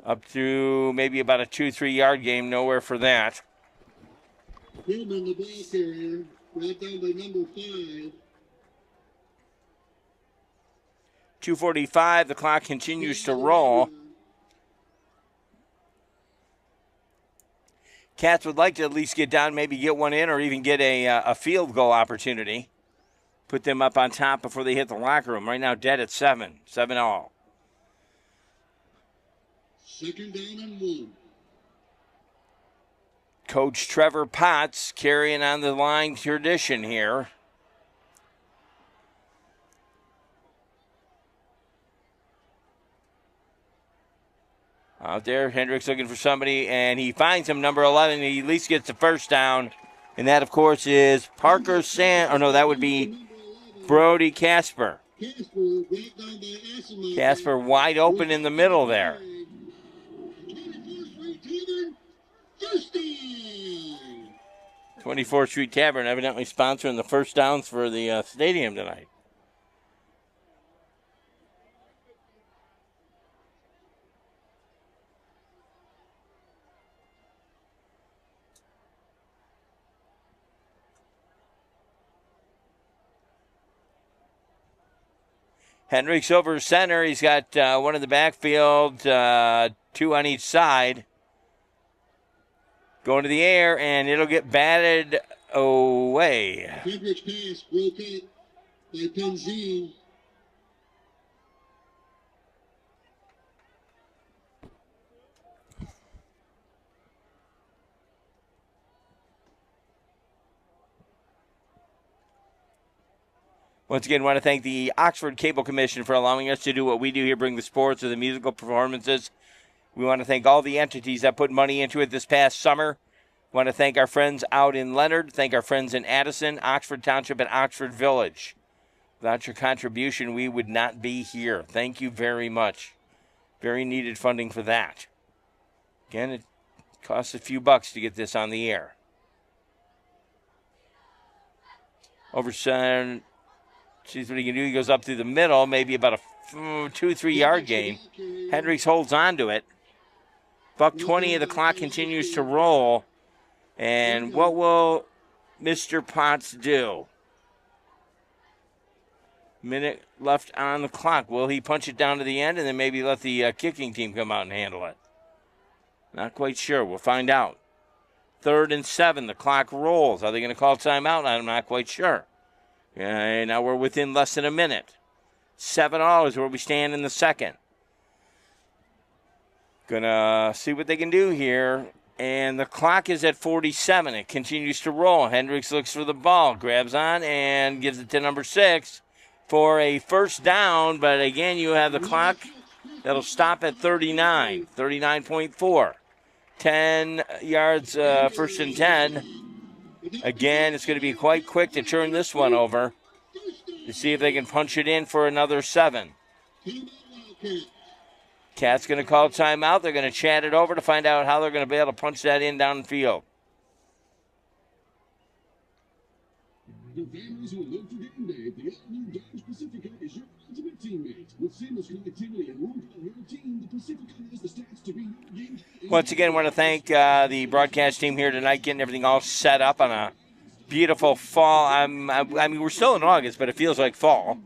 Up to maybe about a 2-3 yard game. Nowhere for that. Hillman, the ball carrier, brought down by number 5. 2:45, the clock continues to roll. Cats would like to at least get down, maybe get one in, or even get a field goal opportunity. Put them up on top before they hit the locker room. Right now, dead at 7 all. Second down and 1. Coach Trevor Potts carrying on the line tradition here. Out there, Hendricks looking for somebody, and he finds him, number 11. He at least gets the first down. And that, of course, is Parker that would be Brody Casper. Casper wide open in the middle there. 24th Street Tavern evidently sponsoring the first downs for the stadium tonight. Hendricks over center. He's got one in the backfield, two on each side. Going to the air, and it'll get batted away. Hendricks pass broke up by Penzine. Once again, I want to thank the Oxford Cable Commission for allowing us to do what we do here, bring the sports or the musical performances. We want to thank all the entities that put money into it this past summer. We want to thank our friends out in Leonard, thank our friends in Addison, Oxford Township, and Oxford Village. Without your contribution, we would not be here. Thank you very much. Very needed funding for that. Again, it costs a few bucks to get this on the air. Over center. Sees what he can do. He goes up through the middle, maybe about a 2-3 yard gain. Hendricks holds on to it. Buck 20 of the clock continues to roll. And what will Mr. Potts do? Minute left on the clock. Will he punch it down to the end and then maybe let the kicking team come out and handle it? Not quite sure. We'll find out. 3rd and 7. The clock rolls. Are they going to call timeout? I'm not quite sure. Now we're within less than a minute. 7-all is where we stand in the second. Gonna see what they can do here. And the clock is at 47. It continues to roll. Hendricks looks for the ball, grabs on, and gives it to number 6 for a first down. But again, you have the clock that'll stop at 39, 39.4. 10 yards, first and 10. Again, it's going to be quite quick to turn this one over to see if they can punch it in for another 7. Cat's going to call timeout. They're going to chat it over to find out how they're going to be able to punch that in downfield. For families who live for game day, the all-new Dodge Pacifica is your ultimate teammate. With seamless connectivity and room for your team, the Pacifica has the stats to be your game day. Once again, I want to thank the broadcast team here tonight, getting everything all set up on a beautiful fall. I mean, we're still in August, but it feels like fall.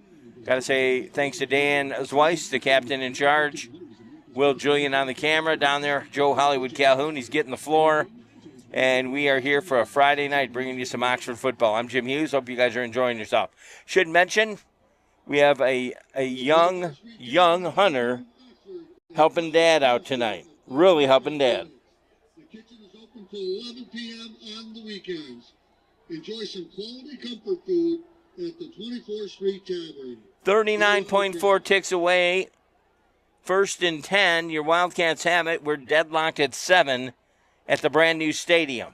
Got to say thanks to Dan Zweiss, the captain in charge. Will Julian on the camera down there. Joe Hollywood Calhoun, he's getting the floor. And we are here for a Friday night bringing you some Oxford football. I'm Jim Hughes. Hope you guys are enjoying yourself. Should mention, we have a young Hunter helping Dad out tonight. Really helping Dad. The kitchen is open till 11 p.m. on the weekends. Enjoy some quality comfort food at the 24th Street Tavern. 39.4 ticks away. 1st and 10. Your Wildcats have it. We're deadlocked at 7 at the brand new stadium.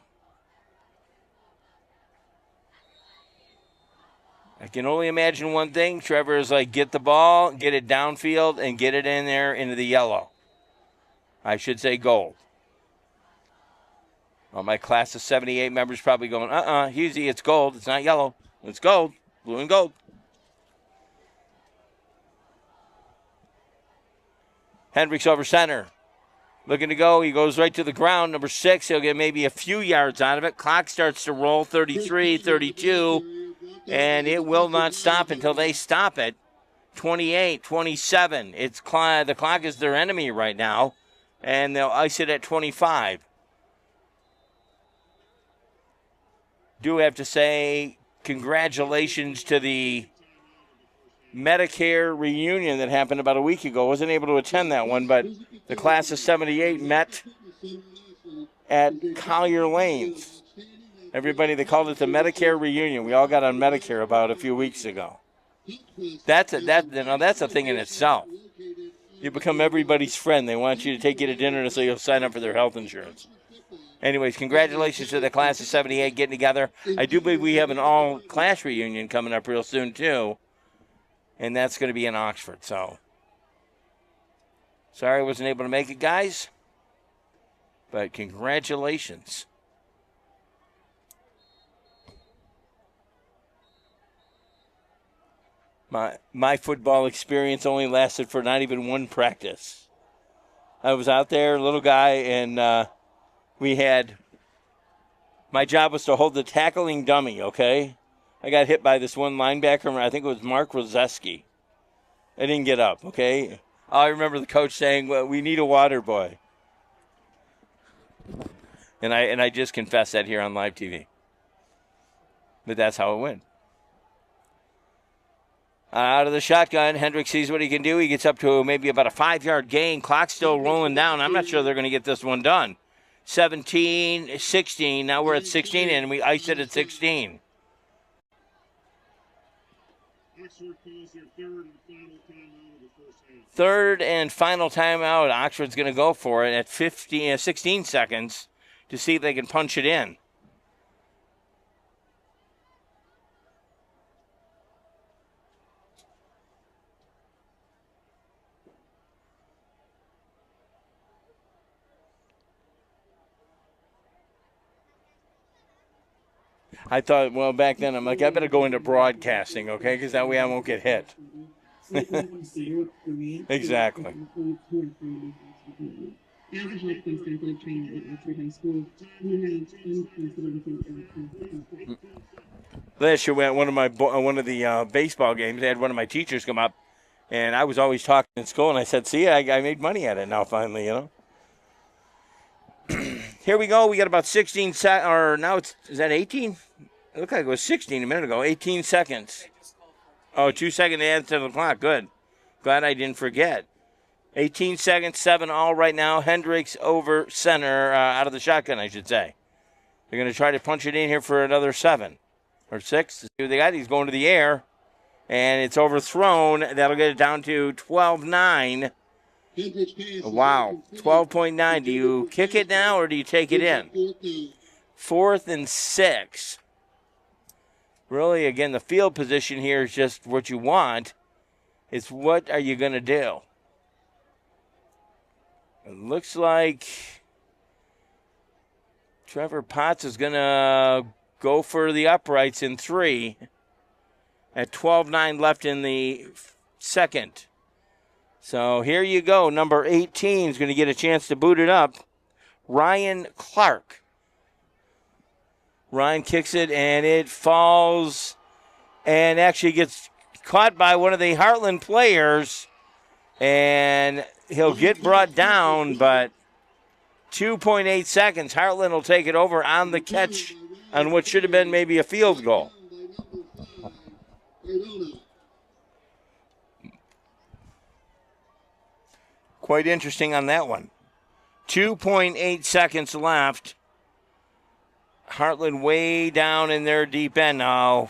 I can only imagine one thing. Trevor is like, get the ball, get it downfield, and get it in there into the yellow. I should say gold. Well, my class of 78 members probably going, Husey, it's gold. It's not yellow. It's gold. Blue and gold. Hendricks over center. Looking to go. He goes right to the ground. Number 6. He'll get maybe a few yards out of it. Clock starts to roll. 33, 32. And it will not stop until they stop it. 28, 27. The clock is their enemy right now. And they'll ice it at 25. Do have to say congratulations to the Medicare reunion that happened about a week ago. Wasn't able to attend that one, but the class of 78 met at Collier Lanes. Everybody, they called it the Medicare reunion. We all got on Medicare about a few weeks ago. That's a thing in itself. You become everybody's friend. They want you to take you to dinner so you'll sign up for their health insurance. Anyways, congratulations to the class of 78 getting together. I do believe we have an all-class reunion coming up real soon, too. And that's going to be in Oxford, so. Sorry I wasn't able to make it, guys. But congratulations. My football experience only lasted for not even one practice. I was out there, little guy, and my job was to hold the tackling dummy, okay? I got hit by this one linebacker, I think it was Mark Rozeski. I didn't get up, okay? I remember the coach saying, well, we need a water boy. And I just confessed that here on live TV. But that's how it went. Out of the shotgun, Hendricks sees what he can do. He gets up to maybe about a 5-yard gain. Clock's still rolling down. I'm not sure they're going to get this one done. 17, 16. Now we're at 16, and we ice it at 16. Third and final timeout. Oxford's going to go for it at 16 seconds to see if they can punch it in. I thought, well, back then, I'm like, I better go into broadcasting, okay? Because that way I won't get hit. Exactly. Last year, we had one of the baseball games, they had one of my teachers come up, and I was always talking in school, and I said, see, I made money at it now finally, you know? Here we go. We got about 16 seconds, or now is that 18? It looked like it was 16 a minute ago. 18 seconds. Oh, 2 seconds to add to the clock. Good. Glad I didn't forget. 18 seconds, 7 all right now. Hendricks over center, out of the shotgun, I should say. They're going to try to punch it in here for another 7 or 6. See what they got. He's going to the air, and it's overthrown. That'll get it down to 12-9. Wow, 12.9. Do you kick it now or do you take it in? 4th and 6. Really, again, the field position here is just what you want. It's what are you going to do? It looks like Trevor Potts is going to go for the uprights in 3 at 12-9 left in the second. So here you go. Number 18 is going to get a chance to boot it up. Ryan Clark. Ryan kicks it, and it falls and actually gets caught by one of the Hartland players. And he'll get brought down, but 2.8 seconds. Hartland will take it over on the catch on what should have been maybe a field goal. Quite interesting on that one. 2.8 seconds left. Hartland way down in their deep end now.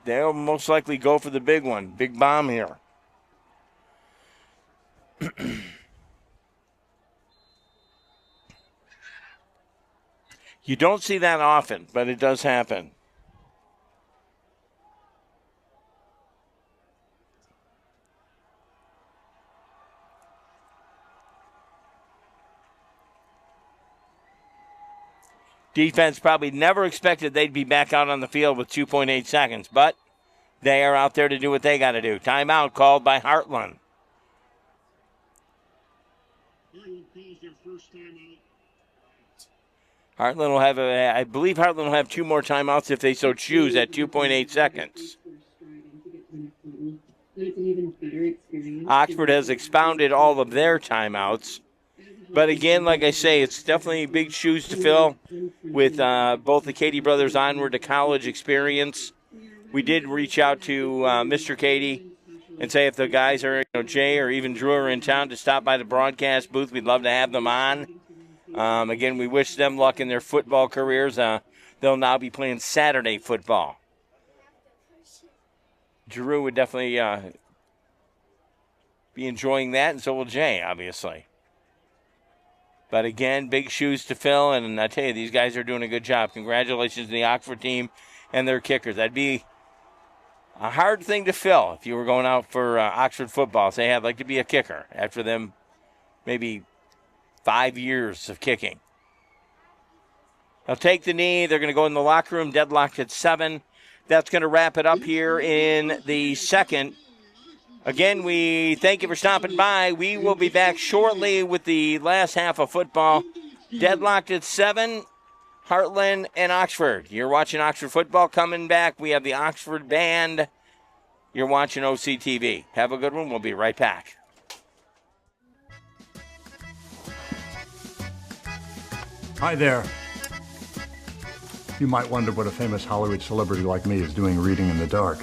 They'll most likely go for the big one. Big bomb here. You don't see that often, but it does happen. Defense probably never expected they'd be back out on the field with 2.8 seconds, but they are out there to do what they got to do. Timeout called by Hartland. Hartland will have, I believe Hartland will have 2 more timeouts if they so choose at 2.8 seconds. Oxford has expounded all of their timeouts. But again, like I say, it's definitely big shoes to fill with both the Cady brothers' onward to college experience. We did reach out to Mr. Cady and say if the guys are, Jay or even Drew are in town to stop by the broadcast booth, we'd love to have them on. Again, we wish them luck in their football careers. They'll now be playing Saturday football. Drew would definitely be enjoying that, and so will Jay, obviously. But again, big shoes to fill, and I tell you, these guys are doing a good job. Congratulations to the Oxford team and their kickers. That'd be a hard thing to fill if you were going out for Oxford football. Say, hey, I'd like to be a kicker after them maybe 5 years of kicking. They'll take the knee. They're going to go in the locker room, deadlocked at 7. That's going to wrap it up here in the second. Again, we thank you for stopping by. We will be back shortly with the last half of football. Deadlocked at 7, Hartland and Oxford. You're watching Oxford football coming back. We have the Oxford band You're watching OCTV. Have a good one. We'll be right back. Hi there. You might wonder what a famous Hollywood celebrity like me is doing reading in the dark.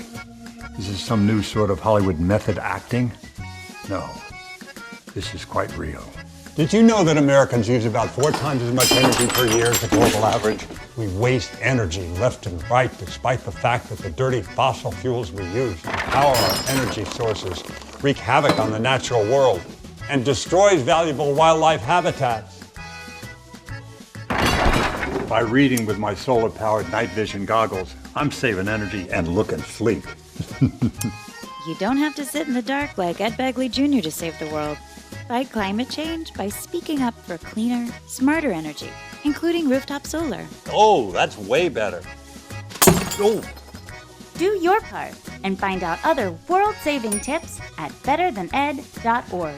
Is this some new sort of Hollywood method acting? No, this is quite real. Did you know that Americans use about 4 times as much energy per year as the global average? We waste energy left and right despite the fact that the dirty fossil fuels we use to power our energy sources wreak havoc on the natural world and destroys valuable wildlife habitats. By reading with my solar-powered night vision goggles, I'm saving energy and looking sleek. You don't have to sit in the dark like Ed Begley Jr. to save the world. Fight climate change by speaking up for cleaner, smarter energy, including rooftop solar. Oh, that's way better. Oh. Do your part and find out other world-saving tips at betterthaned.org.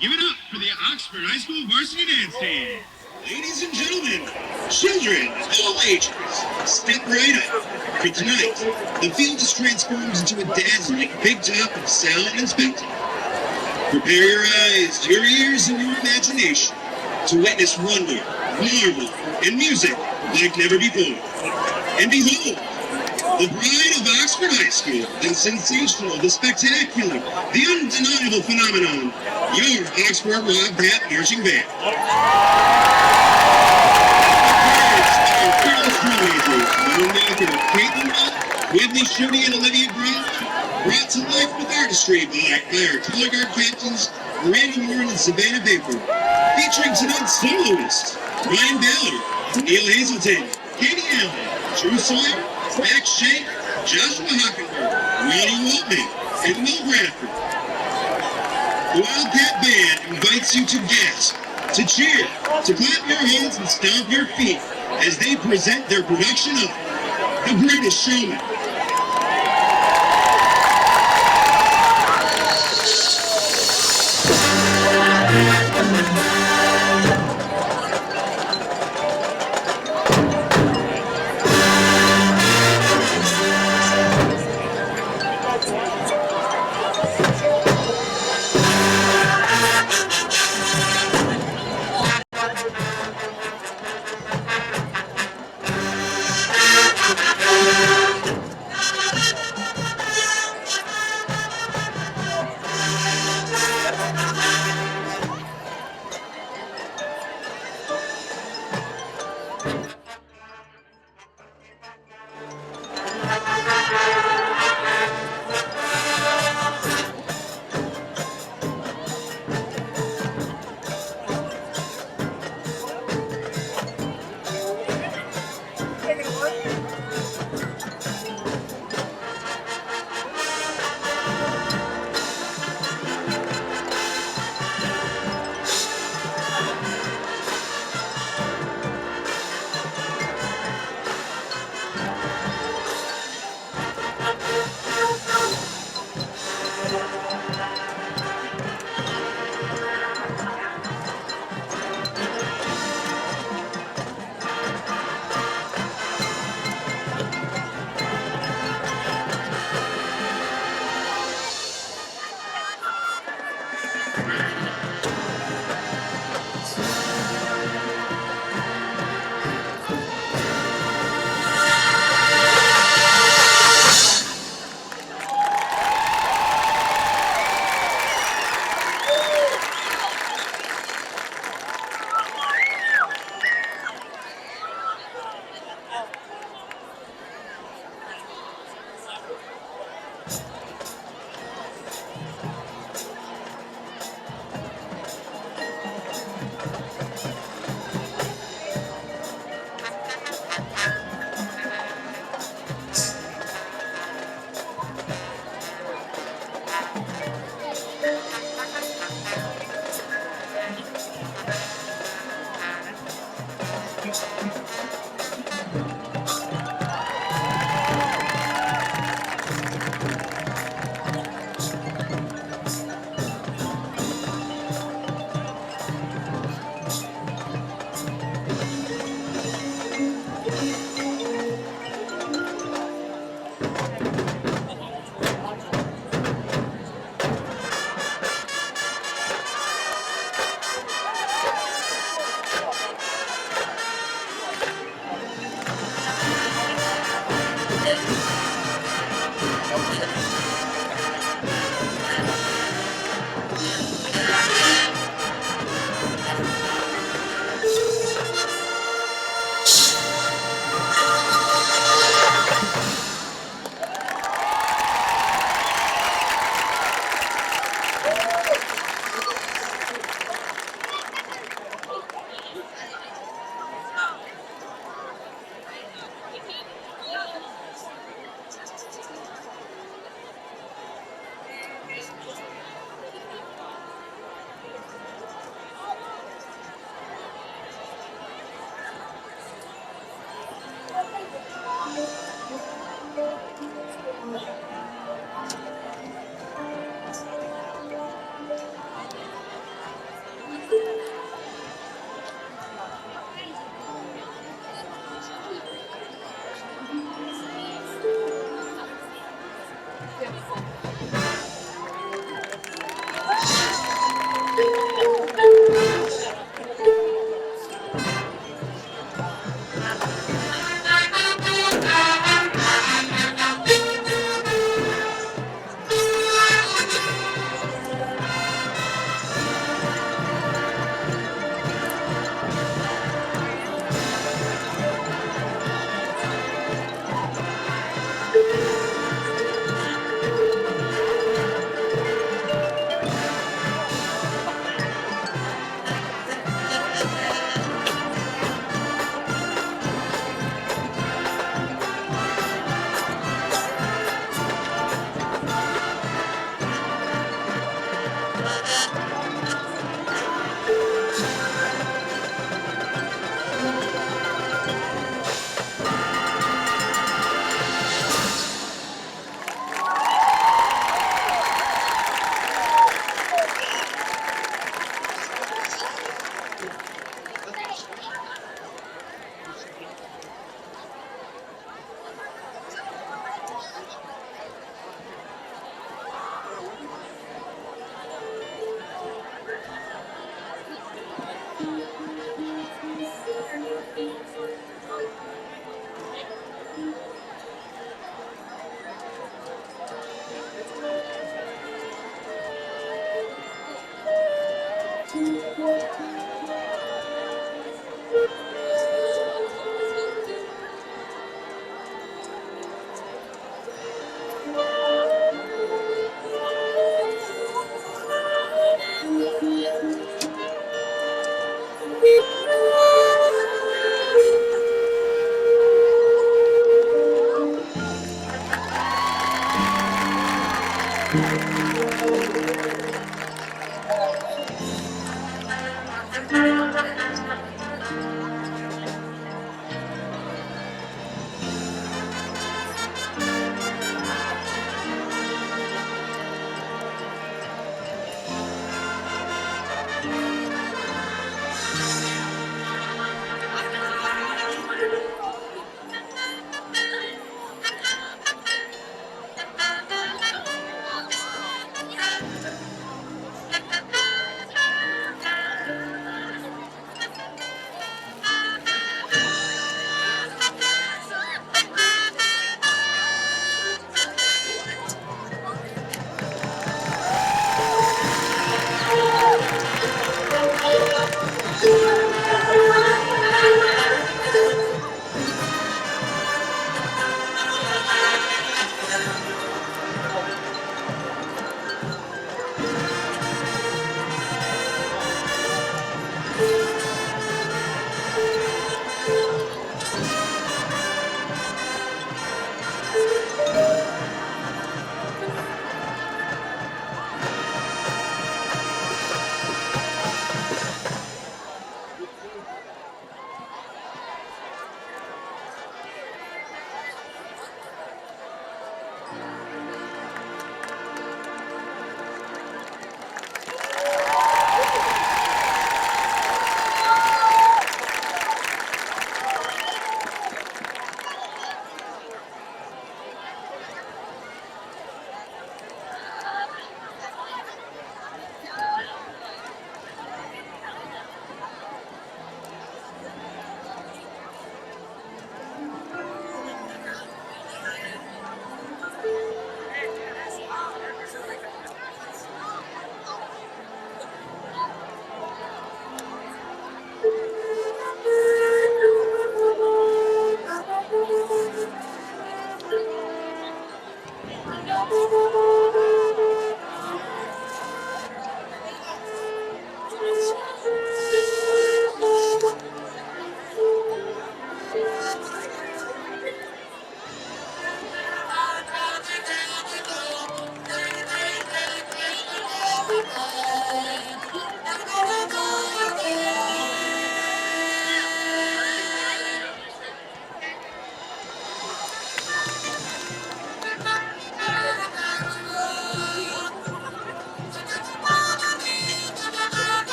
Give it up for the Oxford High School Varsity Dance Team. Ladies and gentlemen, children of all ages, step right up. For tonight, the field is transformed into a dazzling big top of sound and spectacle. Prepare your eyes, your ears, and your imagination to witness wonder, marvel, and music like never before. And behold, the pride of Oxford High School, the sensational, the spectacular, the undeniable phenomenon, your Oxford Wildcat Marching Band. Our fearless teenagers, known now for Caitlin Buck, Whitney Shoney, and Olivia Grant, brought to life with artistry by our color guard captains, Randy Warren and Savannah Baker, featuring tonight's soloists, Ryan Ballard, Neil Hazelton, Katie Allen, Drew Sawyer, Max Shank, Joshua Hockenberg, Ronnie Waltman, and Will Bradford. The Wildcat Band invites you to gasp, to cheer, to clap your hands and stomp your feet as they present their production of The Greatest Showman.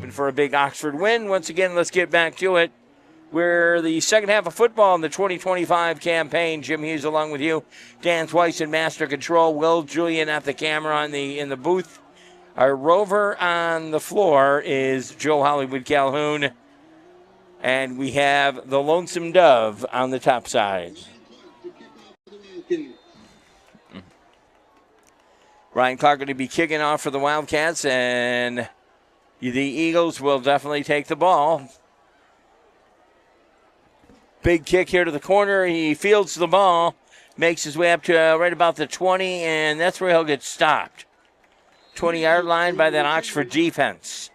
For a big Oxford win. Once again, let's get back to it. We're the second half of football in the 2025 campaign. Jim Hughes along with you. Dan Twice in master control. Will Julian at the camera in the booth. Our rover on the floor is Joe Hollywood Calhoun. And we have the Lonesome Dove on the top side. Ryan Clark going to be kicking off for the Wildcats, and the Eagles will definitely take the ball. Big kick here to the corner. He fields the ball, makes his way up to right about the 20, and that's where he'll get stopped. 20-yard line by that Oxford defense.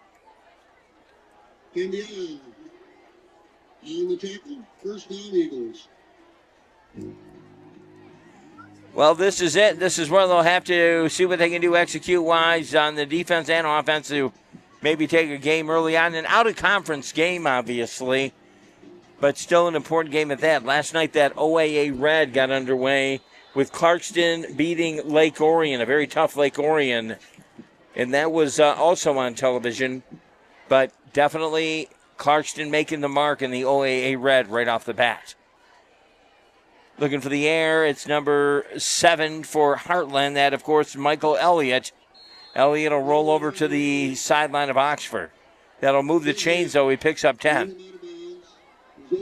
Indiana. On the tackle, first down Eagles. Well, this is it. This is where they'll have to see what they can do execute-wise on the defense and offense to maybe take a game early on. An out-of-conference game, obviously, but still an important game at that. Last night, that OAA Red got underway with Clarkston beating Lake Orion, a very tough Lake Orion, and that was also on television. But definitely Clarkston making the mark in the OAA Red right off the bat. Looking for the air, it's number 7 for Hartland. That, of course, Michael Elliott. Elliott will roll over to the sideline of Oxford. That'll move the chains, though. He picks up 10. I'm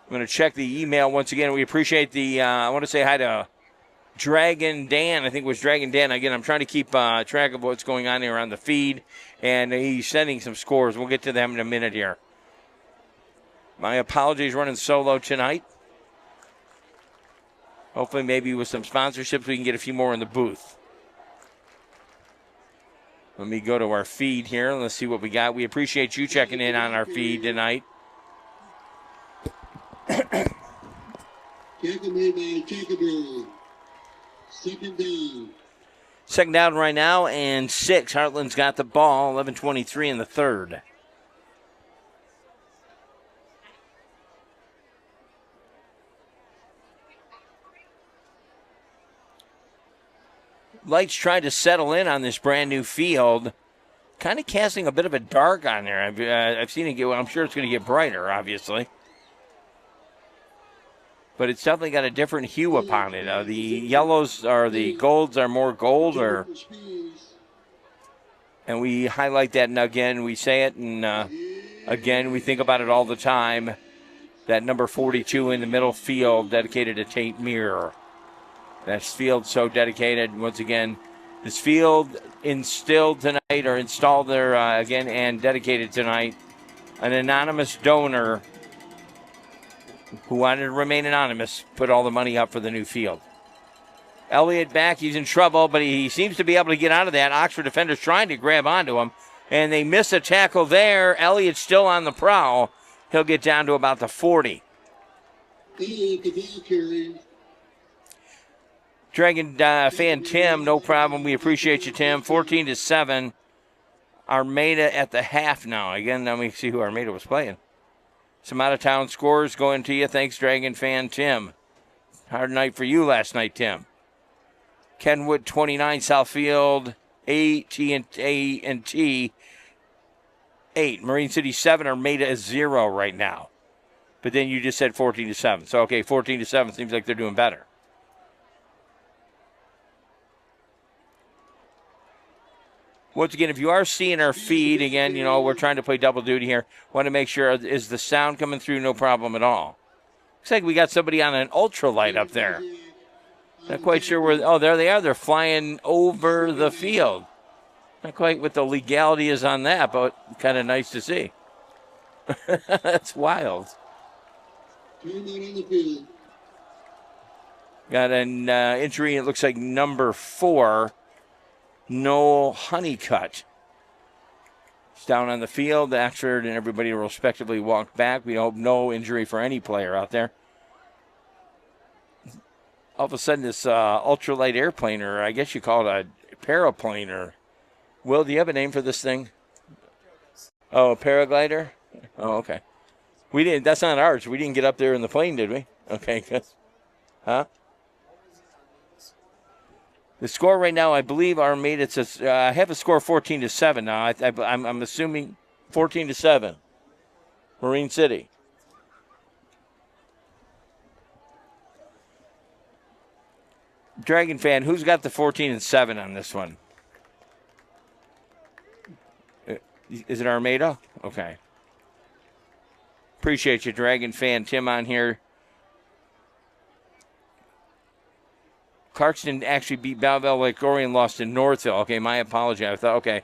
going to check the email once again. We appreciate the, I want to say hi to Dragon Dan. I think it was Dragon Dan. Again, I'm trying to keep track of what's going on here on the feed, and he's sending some scores. We'll get to them in a minute here. My apologies running solo tonight. Hopefully maybe with some sponsorships we can get a few more in the booth. Let me go to our feed here and let's see what we got. We appreciate you checking in on our feed tonight. Second down right now and 6. Hartland's got the ball. 11:23 in the third. Lights trying to settle in on this brand new field. Kind of casting a bit of a dark on there. I've seen it get, well, I'm sure it's going to get brighter, obviously. But it's definitely got a different hue upon it. The yellows or the golds are more gold, and we highlight that, and again, we say it, and again, we think about it all the time. That number 42 in the middle field dedicated to Tate Muir. That field so dedicated. Once again, this field installed tonight, or installed there again, and dedicated tonight. An anonymous donor who wanted to remain anonymous put all the money up for the new field. Elliott back, he's in trouble, but he seems to be able to get out of that. Oxford defenders trying to grab onto him, and they miss a tackle there. Elliott's still on the prowl. He'll get down to about the 40. Dragon fan Tim, no problem. We appreciate you, Tim. 14-7. Armada at the half now. Again, let me see who Armada was playing. Some out-of-town scores going to you. Thanks, Dragon fan Tim. Hard night for you last night, Tim. Kenwood 29, Southfield 8, T&T 8. Marine City 7, Armada is 0 right now. But then you just said 14-7. So, okay, 14-7 seems like they're doing better. Once again, if you are seeing our feed, again, we're trying to play double duty here. Want to make sure, is the sound coming through? No problem at all. Looks like we got somebody on an ultralight up there. Not quite sure where, oh, there they are. They're flying over the field. Not quite what the legality is on that, but kind of nice to see. That's wild. Got an injury, it looks like number 4. Noel Honeycutt. He's down on the field. Oxford and everybody will respectively walk back. We hope no injury for any player out there. All of a sudden, this ultralight airplane, or I guess you call it a paraplane, or Will, do you have a name for this thing? Oh, a paraglider? Oh, okay. We didn't. That's not ours. We didn't get up there in the plane, did we? Okay. Huh? The score right now, I believe, Armada, I have a score 14-7 now. I'm assuming 14-7. Marine City. Dragon fan, who's got the 14-7 on this one? Is it Armada? Okay. Appreciate you, Dragon fan Tim, on here. Clarkston actually beat Belleville. Lake Orion lost to Northville. Okay, my apology. I thought, okay.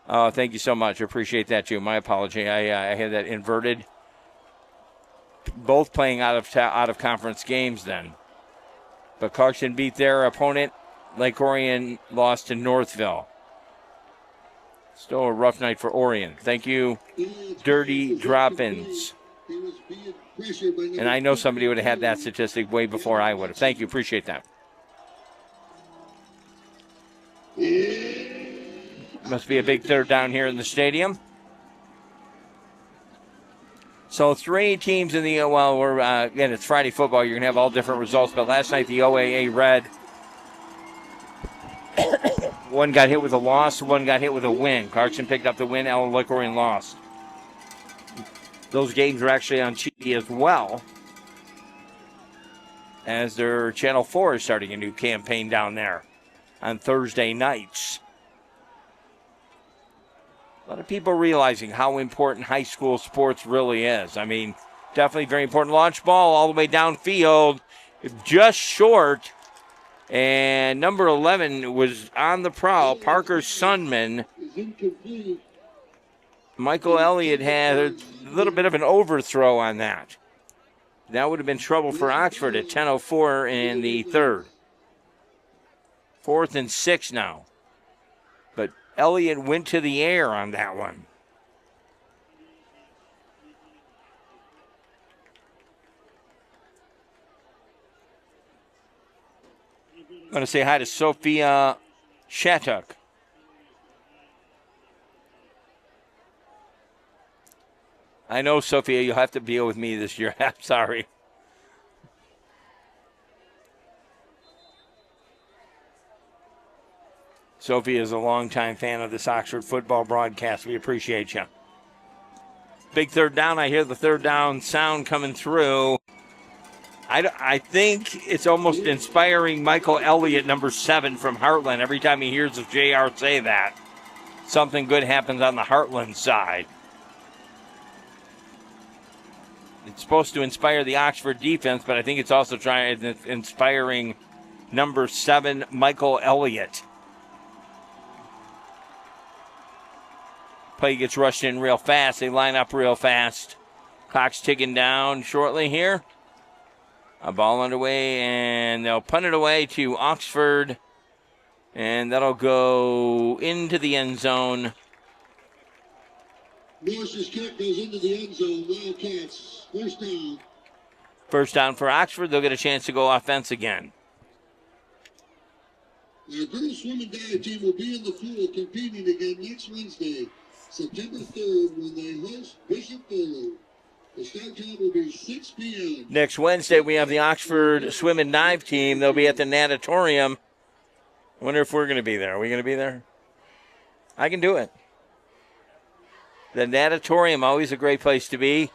Thank you so much. I appreciate that, too. My apology. I had that inverted. Both playing out of conference games then. But Clarkston beat their opponent. Lake Orion lost to Northville. Still a rough night for Orion. Thank you, Dirty Drop-Ins. pressure by number And I know somebody would have had that statistic way before I would have. Thank you. Appreciate that. Must be a big third down here in the stadium. So 3 teams in the, well, we're, again, it's Friday football. You're going to have all different results. But last night, the OAA Red, one got hit with a loss, one got hit with a win. Clarkson picked up the win, Ellen Liquorian lost. Those games are actually on TV as well, as their Channel 4 is starting a new campaign down there on Thursday nights. A lot of people realizing how important high school sports really is. I mean, definitely very important. Launch ball all the way downfield, just short. And number 11 was on the prowl, Parker Sunman. is incomplete. Michael Elliott had a little bit of an overthrow on that. That would have been trouble for Oxford at 10:04 in the third. 4th and 6 now. But Elliott went to the air on that one. I'm going to say hi to Sophia Shattuck. I know, Sophia, you'll have to deal with me this year. I'm sorry. Sophie is a longtime fan of this Oxford football broadcast. We appreciate you. Big third down. I hear the third down sound coming through. I think it's almost inspiring Michael Elliott, number 7 from Hartland. Every time he hears of JR say that, something good happens on the Hartland side. It's supposed to inspire the Oxford defense, but I think it's also inspiring number 7, Michael Elliott. Play gets rushed in real fast. They line up real fast. Clock's ticking down shortly here. A ball underway, and they'll punt it away to Oxford. And that'll go into the end zone. Morris's kick goes into the end zone. Wildcats, first down. First down for Oxford. They'll get a chance to go offense again. Our girls swim and dive team will be in the pool competing again next Wednesday, September 3rd, when they host Bishop Fuller. The start time will be 6 p.m. Next Wednesday, we have the Oxford swim and dive team. They'll be at the natatorium. I wonder if we're going to be there. Are we going to be there? I can do it. The natatorium, always a great place to be.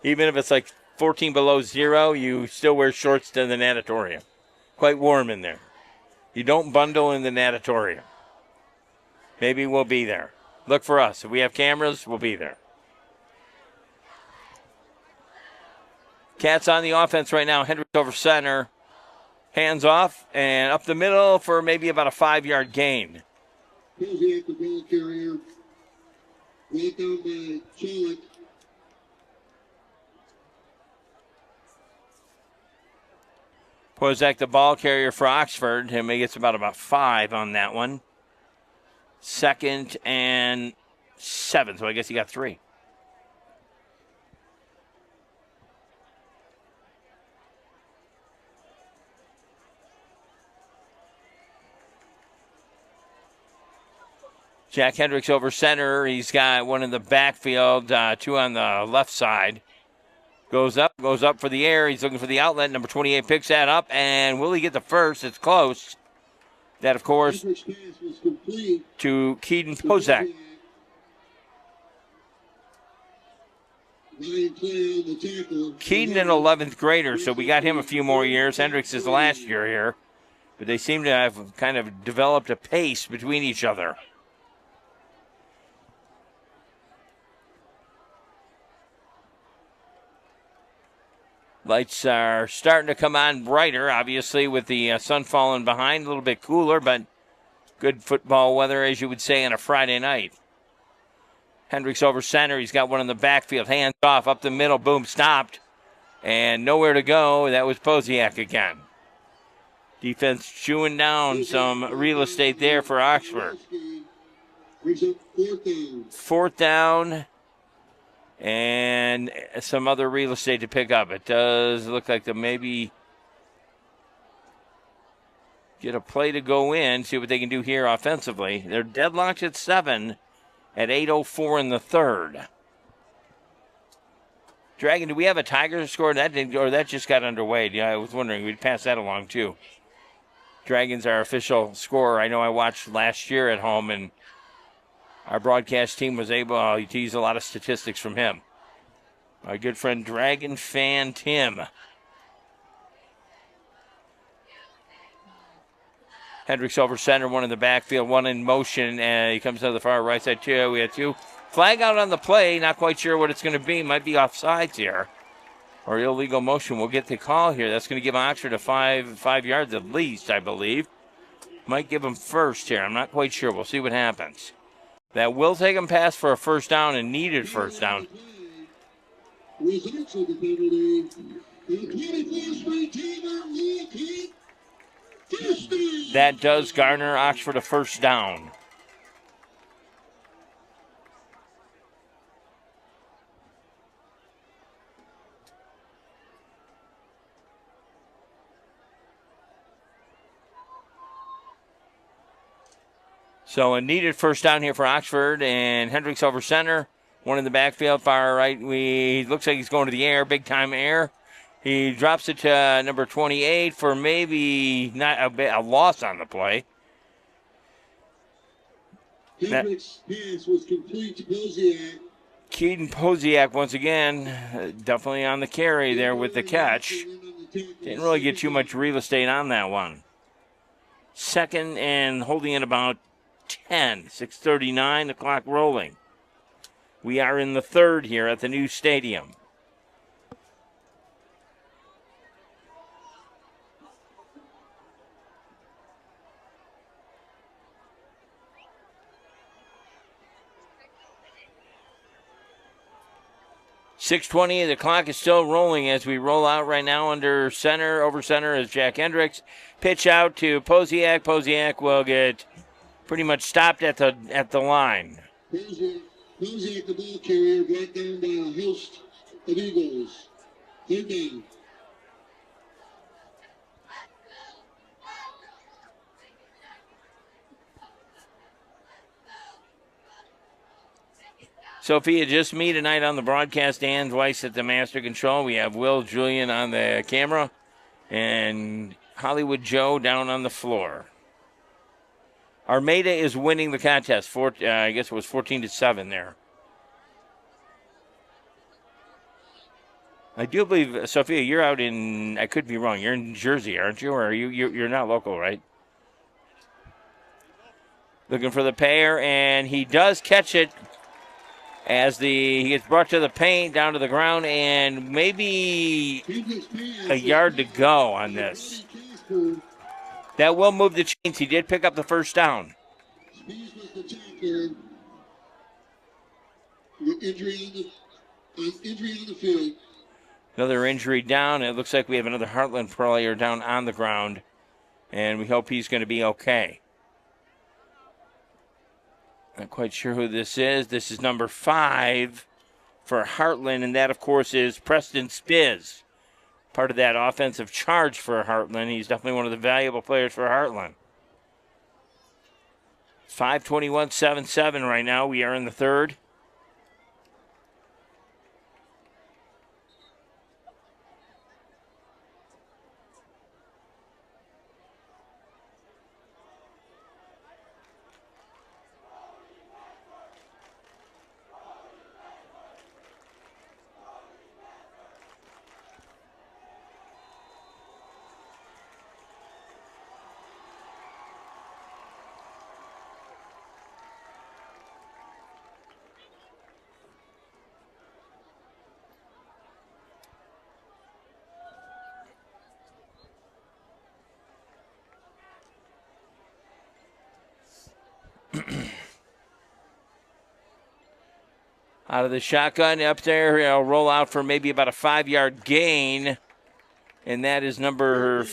Even if it's like 14 below zero, you still wear shorts to the natatorium. Quite warm in there. You don't bundle in the natatorium. Maybe we'll be there. Look for us. If we have cameras, we'll be there. Cats on the offense right now. Hendricks over center. Hands off and up the middle for maybe about a 5-yard gain. Posiak, the ball carrier. Brought down by Chalik. Pozak, the ball carrier for Oxford, and he gets about 5 on that one. 2nd and 7, so I guess he got 3. Jack Hendricks over center. He's got one in the backfield, 2 on the left side. Goes up for the air. He's looking for the outlet. Number 28 picks that up, and will he get the first? It's close. That, of course, Hendricks' pass was complete to Keaton Pozak. Ryan Clay on the tackle. Keaton, an 11th grader, so we got him a few more years. Hendricks is the last year here, but they seem to have kind of developed a pace between each other. Lights are starting to come on brighter, obviously, with the sun falling behind. A little bit cooler, but good football weather, as you would say, on a Friday night. Hendricks over center. He's got one in the backfield. Hands off, up the middle. Boom, stopped. And nowhere to go. That was Posiak again. Defense chewing down some real estate there for Oxford. Brings up 4th down. 4th down and some other real estate to pick up. It does look like they'll maybe get a play to go in, see what they can do here offensively. They're deadlocked at 7 at 8:04 in the third. Dragon, do we have a Tiger score? That didn't, or that just got underway. Yeah, I was wondering. We'd pass that along, too. Dragons are official scorer. I know I watched last year at home, and our broadcast team was able to use a lot of statistics from him. My good friend Dragon fan Tim. Hendricks over center, one in the backfield, one in motion, and he comes to the far right side, too. We had 2. Flag out on the play. Not quite sure what it's going to be. Might be offsides here or illegal motion. We'll get the call here. That's going to give Oxford a 5 yards at least, I believe. Might give them first here. I'm not quite sure. We'll see what happens. That will take them past for a first down and needed first down. Results of the penalty. The 24th straight teamer will kick. First down. That does garner Oxford a first down. So a needed first down here for Oxford, and Hendricks over center. One in the backfield, far right. Looks like he's going to the air, big time air. He drops it to number 28 for maybe not a loss on the play. Hendricks' pass was complete to Posiak. Keaton Posiak once again, definitely on the carry there with the catch. Didn't really get too much real estate on that one. Second and holding it about 10, 6:39, the clock rolling. We are in the third here at the new stadium. .620, the clock is still rolling as we roll out right now under center. Over center is Jack Hendricks. Pitch out to Posiak. Posiak will get pretty much stopped at the line. Posiak, the ball carrier, brought down by a host of Eagles. Third down. Sophia, just me tonight on the broadcast. Dan Weiss at the master control. We have Will Julian on the camera and Hollywood Joe down on the floor. Armada is winning the contest. I guess it was 14-7 there. I do believe, Sophia, you're out in, I could be wrong, you're in Jersey, aren't you? Or are you're not local, right? Looking for the pair, and he does catch it as he gets brought to the paint, down to the ground, and maybe a yard to go on this. That will move the chains. He did pick up the first down. Injury on the field. Another injury down. It looks like we have another Hartland player down on the ground, and we hope he's going to be okay. Not quite sure who this is. This is number 5 for Hartland, and that, of course, is Preston Spiz. Part of that offensive charge for Hartland. He's definitely one of the valuable players for Hartland. 5:21-7-7 right now. We are in the third. Out of the shotgun up there, he'll roll out for maybe about a 5-yard gain, and that is number.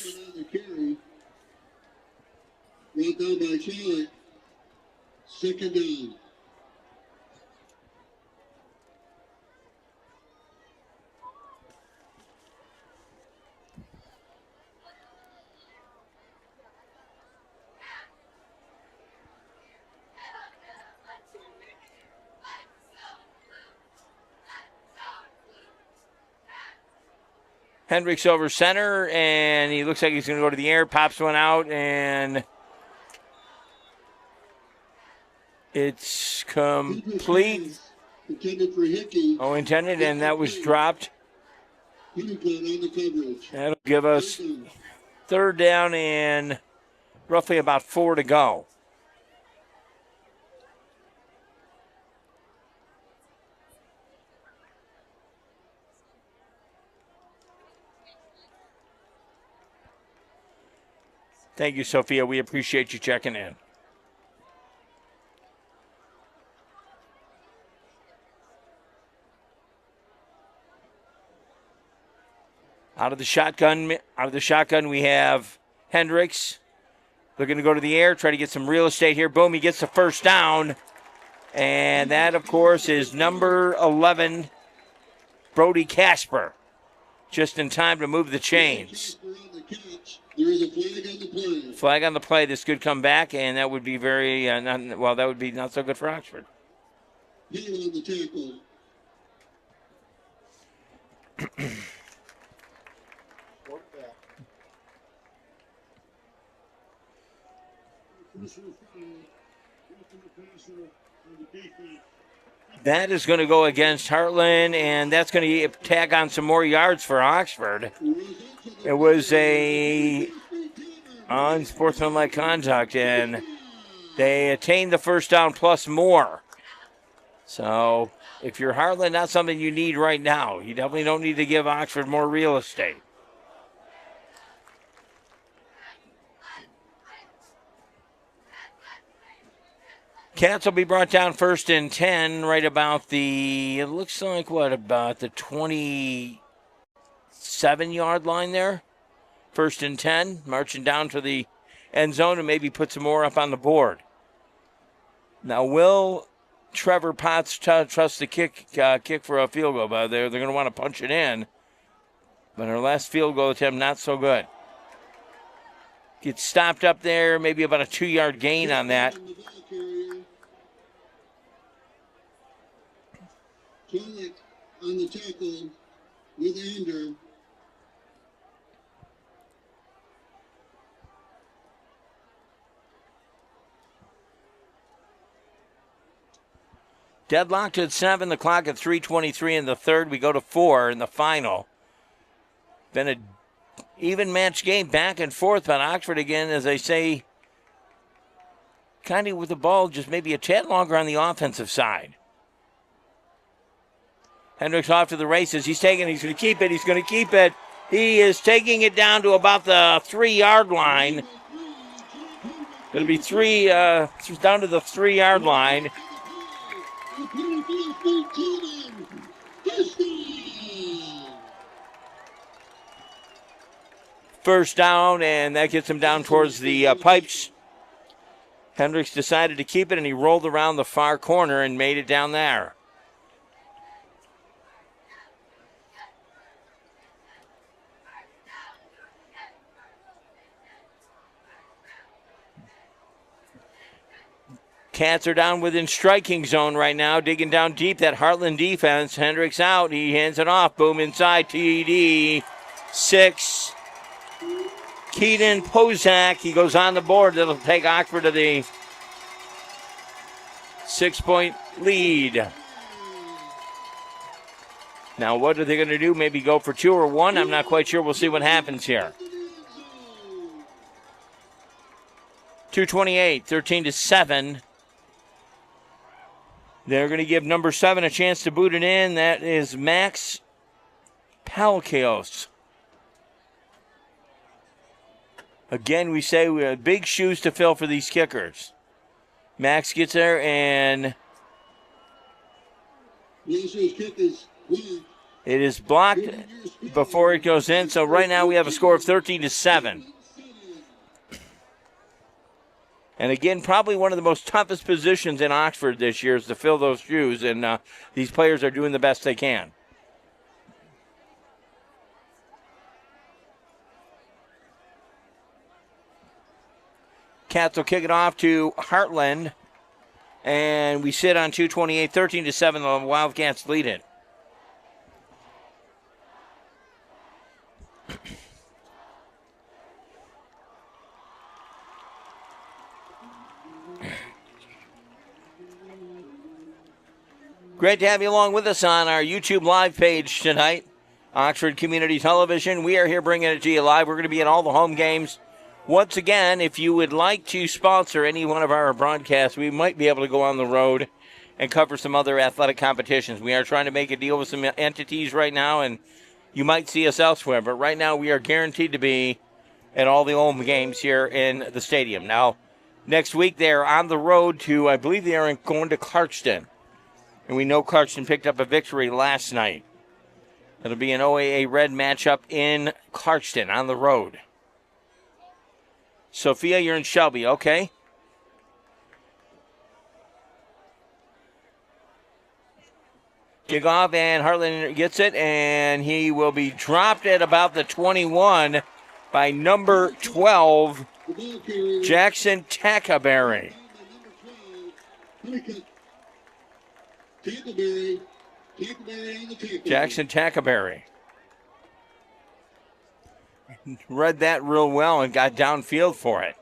Brought down by Charlotte. Second down. Hendricks over center, and he looks like he's going to go to the air, pops one out, and it's complete. Intended for Hickey. Oh, intended, and that was dropped. Honeycutt on the coverage. That'll give us third down and roughly about 4 to go. Thank you, Sophia. We appreciate you checking in. Out of the shotgun, we have Hendricks looking to go to the air, try to get some real estate here. Boom, he gets the first down. And that, of course, is number 11, Brody Casper. Just in time to move the chains. There is a flag on the play. Flag on the play. This could come back, and that would be that would be not so good for Oxford. Hill on the tackle. That is going to go against Hartland, and that's going to tag on some more yards for Oxford. It was a unsportsmanlike conduct, and they attained the first down plus more. So if you're Hartland, not something you need right now. You definitely don't need to give Oxford more real estate. Cats will be brought down first and 10 right about it looks like about the 27-yard line there. First and 10, marching down to the end zone and maybe put some more up on the board. Now, will Trevor Potts trust the kick for a field goal? But they're going to want to punch it in. But our last field goal attempt, not so good. Gets stopped up there, maybe about a 2-yard gain on that. Pollock on the tackle with Ander. Deadlocked at 7, the clock at 3:23 in the third. We go to 4 in the final. Been an even match game back and forth, but Oxford again, as I say, kind of with the ball just maybe a tad longer on the offensive side. Hendricks off to the races. He's going to keep it. He is taking it down to about the 3-yard line. Going to be down to the 3-yard line. First down, and that gets him down towards the pipes. Hendricks decided to keep it, and he rolled around the far corner and made it down there. Cats are down within striking zone right now, digging down deep. That Hartland defense. Hendricks out. He hands it off. Boom inside. TD 6. Keaton Pozak. He goes on the board. That'll take Oxford to the 6-point lead. Now, what are they going to do? Maybe go for 2 or 1? I'm not quite sure. We'll see what happens here. 2:28, 13-7. They're going to give number 7 a chance to boot it in. That is Max Palkios. Again, we say we have big shoes to fill for these kickers. Max gets there, and it is blocked before it goes in. So right now we have a score of 13-7. And again, probably one of the most toughest positions in Oxford this year is to fill those shoes, and these players are doing the best they can. Cats will kick it off to Hartland, and we sit on 2:28, 13-7. The Wildcats lead it. Great to have you along with us on our YouTube live page tonight, Oxford Community Television. We are here bringing it to you live. We're going to be at all the home games. Once again, if you would like to sponsor any one of our broadcasts, we might be able to go on the road and cover some other athletic competitions. We are trying to make a deal with some entities right now, and you might see us elsewhere. But right now, we are guaranteed to be at all the home games here in the stadium. Now, next week, they're on the road to, I believe they are going to Clarkston. And we know Clarkston picked up a victory last night. It'll be an OAA Red matchup in Clarkston on the road. Sophia, you're in Shelby, okay. Kickoff, and Hartland gets it, and he will be dropped at about the 21 by number 12, Jackson Tackaberry. Jackson Tackaberry. Read that real well and got downfield for it.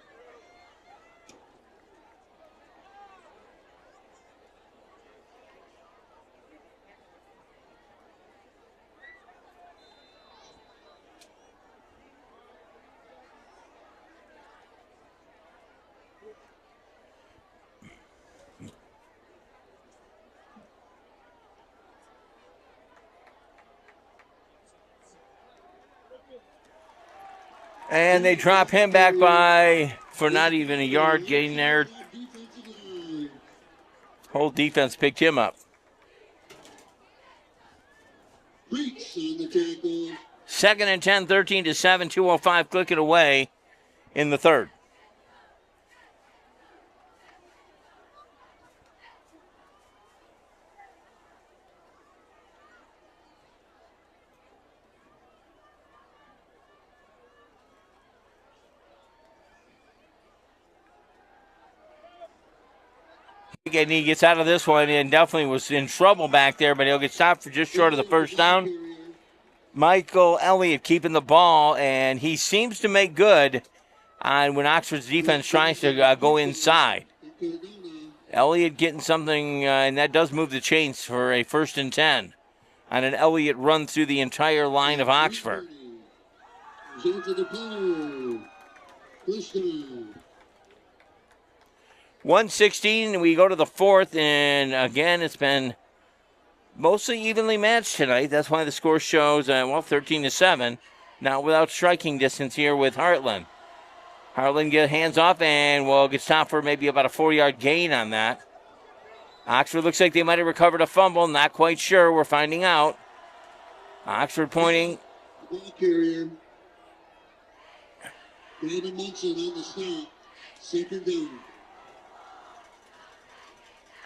And they drop him back for not even a yard, getting there. Whole defense picked him up. Second and 10, 13-7, 2:05 clicking away in the third. And he gets out of this one and definitely was in trouble back there, but he'll get stopped for just short of the first down. Michael Elliott keeping the ball, and he seems to make good on when Oxford's defense tries to go inside. Elliott getting something, and that does move the chains for a 1st and 10 on an Elliott run through the entire line of Oxford. 1:16, we go to the fourth, and again, it's been mostly evenly matched tonight. That's why the score shows, 13-7. Now without striking distance here with Hartland. Hartland gets hands off and will get stopped for maybe about a 4-yard gain on that. Oxford looks like they might have recovered a fumble. Not quite sure. We're finding out. Oxford pointing. Ball carrier. David Munson on the stop. 2nd down.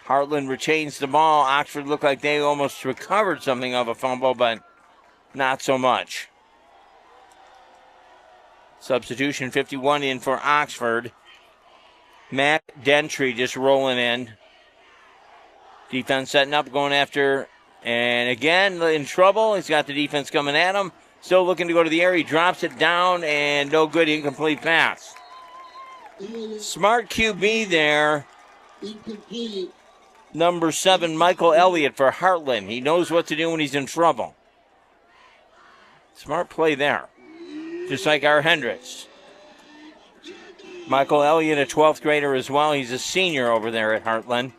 Hartland retains the ball. Oxford looked like they almost recovered something of a fumble, but not so much. Substitution 51 in for Oxford. Matt Dentry just rolling in. Defense setting up, going after, and again in trouble. He's got the defense coming at him. Still looking to go to the air. He drops it down, and no good, incomplete pass. Smart QB there. Incomplete. Number 7, Michael Elliott for Hartland. He knows what to do when he's in trouble. Smart play there. Just like our Hendricks. Michael Elliott, a 12th grader as well. He's a senior over there at Hartland.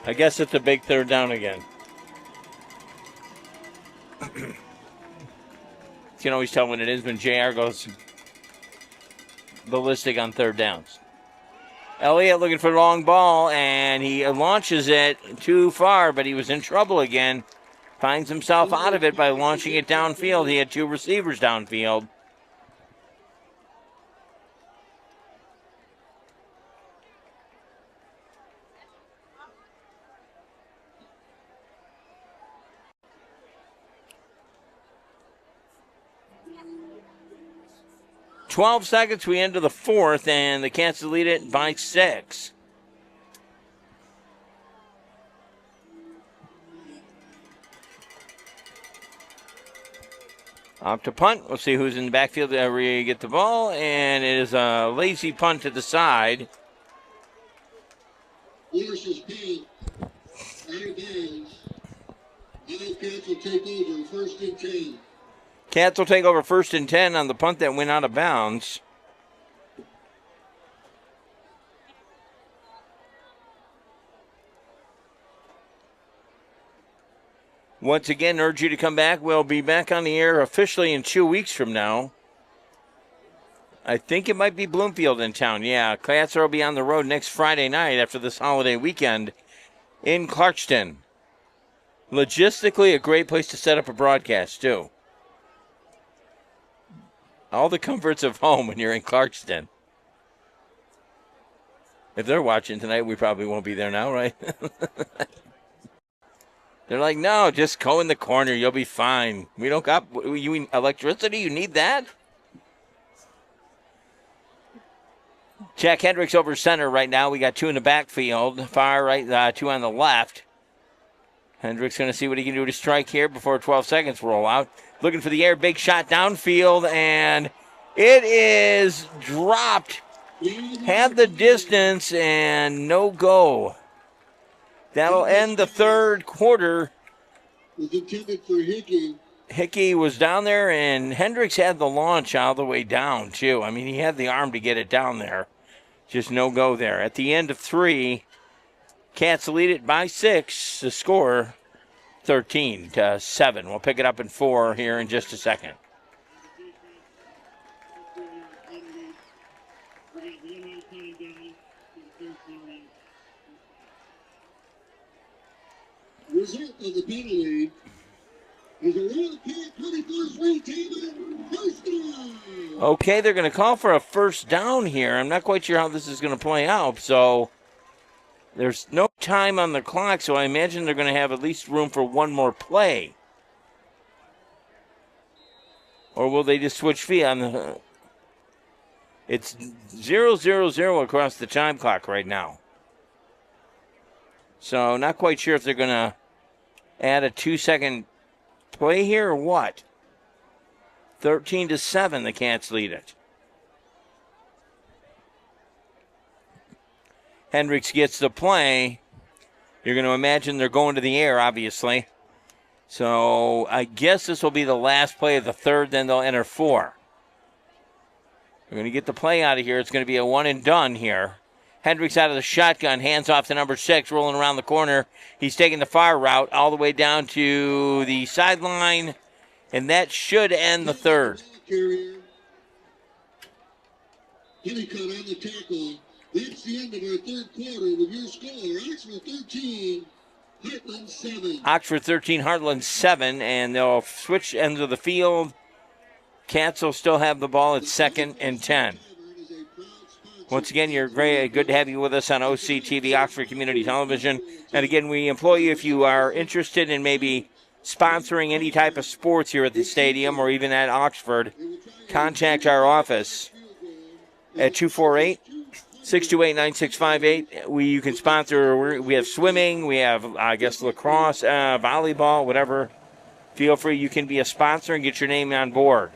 I guess it's a big 3rd down again. You can always tell when it is when JR goes ballistic on 3rd downs. Elliott looking for the long ball, and he launches it too far, but he was in trouble again. Finds himself out of it by launching it downfield. He had 2 receivers downfield. .12 seconds, we enter the 4th, and the Cats lead it by 6. Off to punt. We'll see who's in the backfield where we get the ball. And it is a lazy punt to the side. Forces punt. Out of bounds. Cats will take over. First and 10. Cats will take over 1st and 10 on the punt that went out of bounds. Once again, urge you to come back. We'll be back on the air officially in 2 weeks from now. I think it might be Bloomfield in town. Yeah, Cats will be on the road next Friday night after this holiday weekend in Clarkston. Logistically, a great place to set up a broadcast, too. All the comforts of home when you're in Clarkston. If they're watching tonight, we probably won't be there now, right? They're like, no, just go in the corner. You'll be fine. We don't got you electricity. You need that? Jack Hendricks over center right now. We got 2 in the backfield. Far right, 2 on the left. Hendricks going to see what he can do to strike here before 12 seconds roll out. Looking for the air. Big shot downfield. And it is dropped. Had the distance and no go. That'll end the third quarter. Was intended for Hickey. Hickey was down there, and Hendricks had the launch all the way down, too. I mean, he had the arm to get it down there. Just no go there. At the end of 3, Cats lead it by 6. The score, 13-7. We'll pick it up in 4 here in just a second. Result of the penalty is a Royal Cat 21st retain first down. Okay, they're going to call for a first down here. I'm not quite sure how this is going to play out. So there's no time on the clock, so I imagine they're going to have at least room for one more play. Or will they just switch feet on the... It's 0-0-0 across the time clock right now. So not quite sure if they're going to add a 2-second play here or what. 13-7, the Cats lead it. Hendricks gets the play. You're going to imagine they're going to the air, obviously. So I guess this will be the last play of the third, then they'll enter 4. We're going to get the play out of here. It's going to be a one and done here. Hendricks out of the shotgun, hands off to number 6, rolling around the corner. He's taking the far route all the way down to the sideline, and that should end the third. Honeycutt on the tackle. That's the end of our third quarter with your score. Oxford 13, Hartland 7. Oxford 13, Hartland 7, and they'll switch ends of the field. Cats will still have the ball at 2nd and 10. Once again, you're great. Good to have you with us on OCTV, Oxford Community Television. And again, we implore you, if you are interested in maybe sponsoring any type of sports here at the stadium or even at Oxford, contact our office at 248-628-9658. You can sponsor. We have swimming. We have, I guess, lacrosse, volleyball, whatever. Feel free. You can be a sponsor and get your name on board.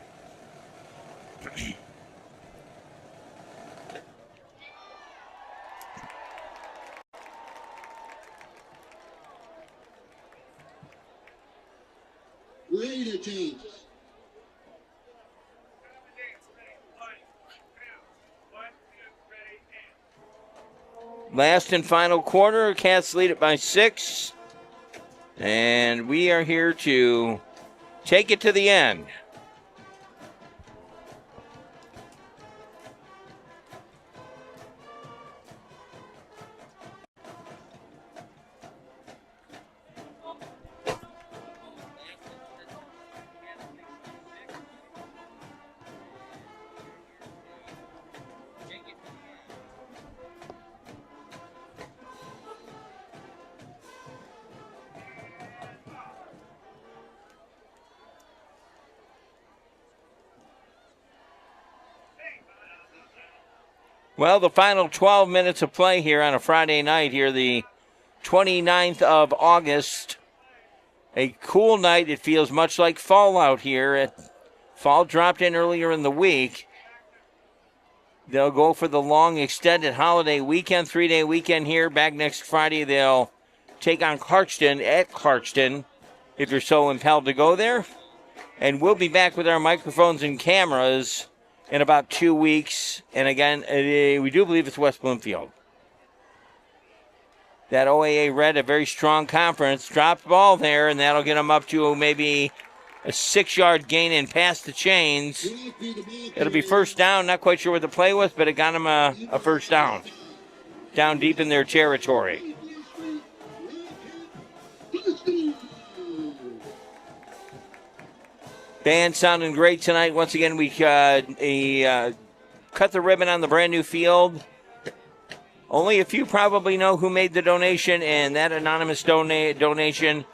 Great attempt. Last and final quarter, Cats lead it by 6. And we are here to take it to the end. Well, the final 12 minutes of play here on a Friday night here, the 29th of August. A cool night. It feels much like fall out here at Fall dropped in earlier in the week. They'll go for the long extended holiday weekend, 3-day weekend here. Back next Friday, they'll take on Clarkston at Clarkston if you're so impelled to go there. And we'll be back with our microphones and cameras in about 2 weeks. And again, we do believe it's West Bloomfield. That OAA Red, a very strong conference, dropped ball there, and that'll get them up to maybe a 6-yard gain and past the chains. It'll be first down. Not quite sure what the play was, but it got them a first down. Down deep in their territory. Band sounding great tonight. Once again, we cut the ribbon on the brand new field. Only a few probably know who made the donation, and that anonymous donation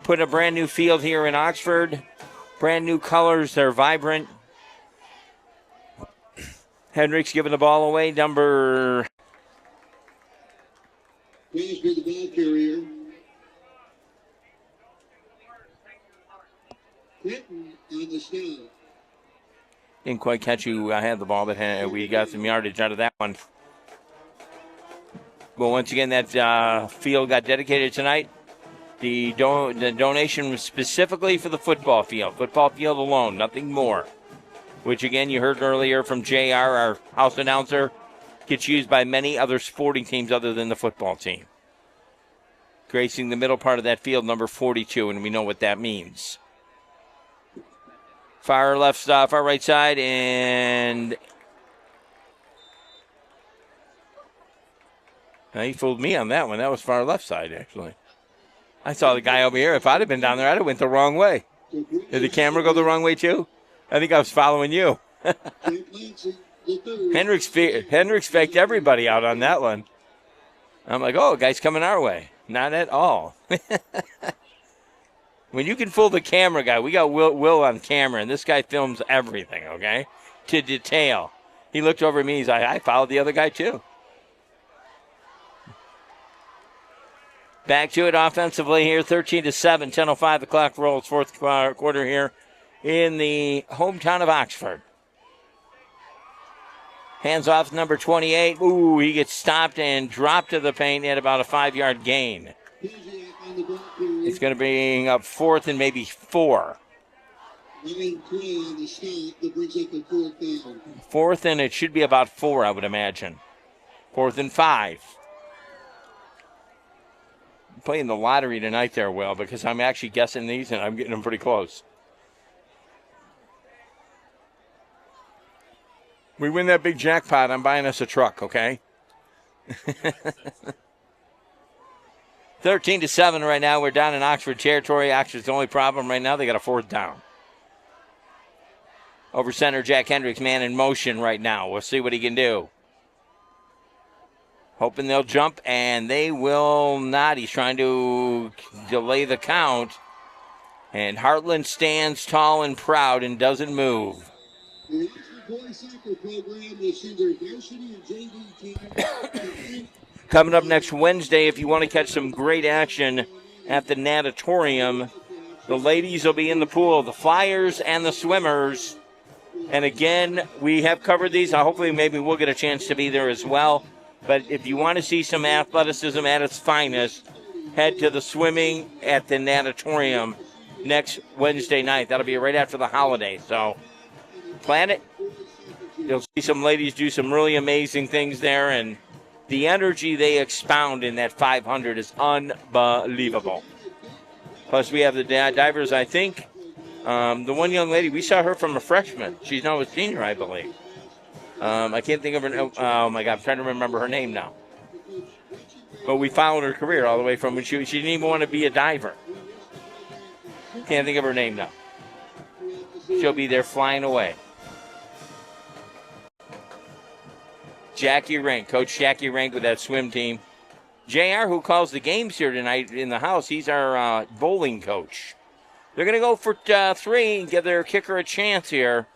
put a brand new field here in Oxford. Brand new colors. They're vibrant. Hendricks giving the ball away. Number... Crosby, the ball carrier. Clinton on the snap. Didn't quite catch who had the ball, but we got some yardage out of that one. Well, once again, that field got dedicated tonight. The donation was specifically for the football field alone, nothing more. Which, again, you heard earlier from JR, our house announcer, gets used by many other sporting teams other than the football team. Gracing the middle part of that field, number 42, and we know what that means. Far right side, and... Now, he fooled me on that one. That was far left side, actually. I saw the guy over here. If I'd have been down there, I'd have went the wrong way. Did the camera go the wrong way, too? I think I was following you. Hendricks faked everybody out on that one. I'm like, oh, guy's coming our way. Not at all. When you can fool the camera guy, we got Will on camera, and this guy films everything, okay? To detail. He looked over at me. He's like, I followed the other guy, too. Back to it offensively here, 13-7, 10:05. The clock rolls, fourth quarter here in the hometown of Oxford. Hands off number 28. Ooh, he gets stopped and dropped to the paint at about a 5-yard gain. It's going to bring up fourth and maybe 4. Fourth and it should be about 4, I would imagine. 4th and 5. Playing the lottery tonight there, Will, because I'm actually guessing these and I'm getting them pretty close. We win that big jackpot, I'm buying us a truck, okay? 13-7 right now. We're down in Oxford territory. Oxford's the only problem right now. They got a 4th down. Over center, Jack Hendricks, man in motion right now. We'll see what he can do. Hoping they'll jump, and they will not. He's trying to delay the count. And Hartland stands tall and proud and doesn't move. The Oxford Boys Soccer Program will see their varsity and JV team. Coming up next Wednesday, if you want to catch some great action at the natatorium, the ladies will be in the pool, the flyers and the swimmers. And again, we have covered these. Hopefully, maybe we'll get a chance to be there as well. But if you want to see some athleticism at its finest, head to the swimming at the natatorium next Wednesday night. That'll be right after the holiday. So plan it. You'll see some ladies do some really amazing things there. And the energy they expound in that 500 is unbelievable. Plus, we have the divers, I think. The one young lady, we saw her from a freshman. She's now a senior, I believe. I can't think of her. Oh, my God. I'm trying to remember her name now. But we followed her career all the way from when she didn't even want to be a diver. Can't think of her name now. She'll be there flying away. Jackie Rank, Coach Jackie Rank with that swim team. JR, who calls the games here tonight in the house, he's our bowling coach. They're going to go for 3 and give their kicker a chance here.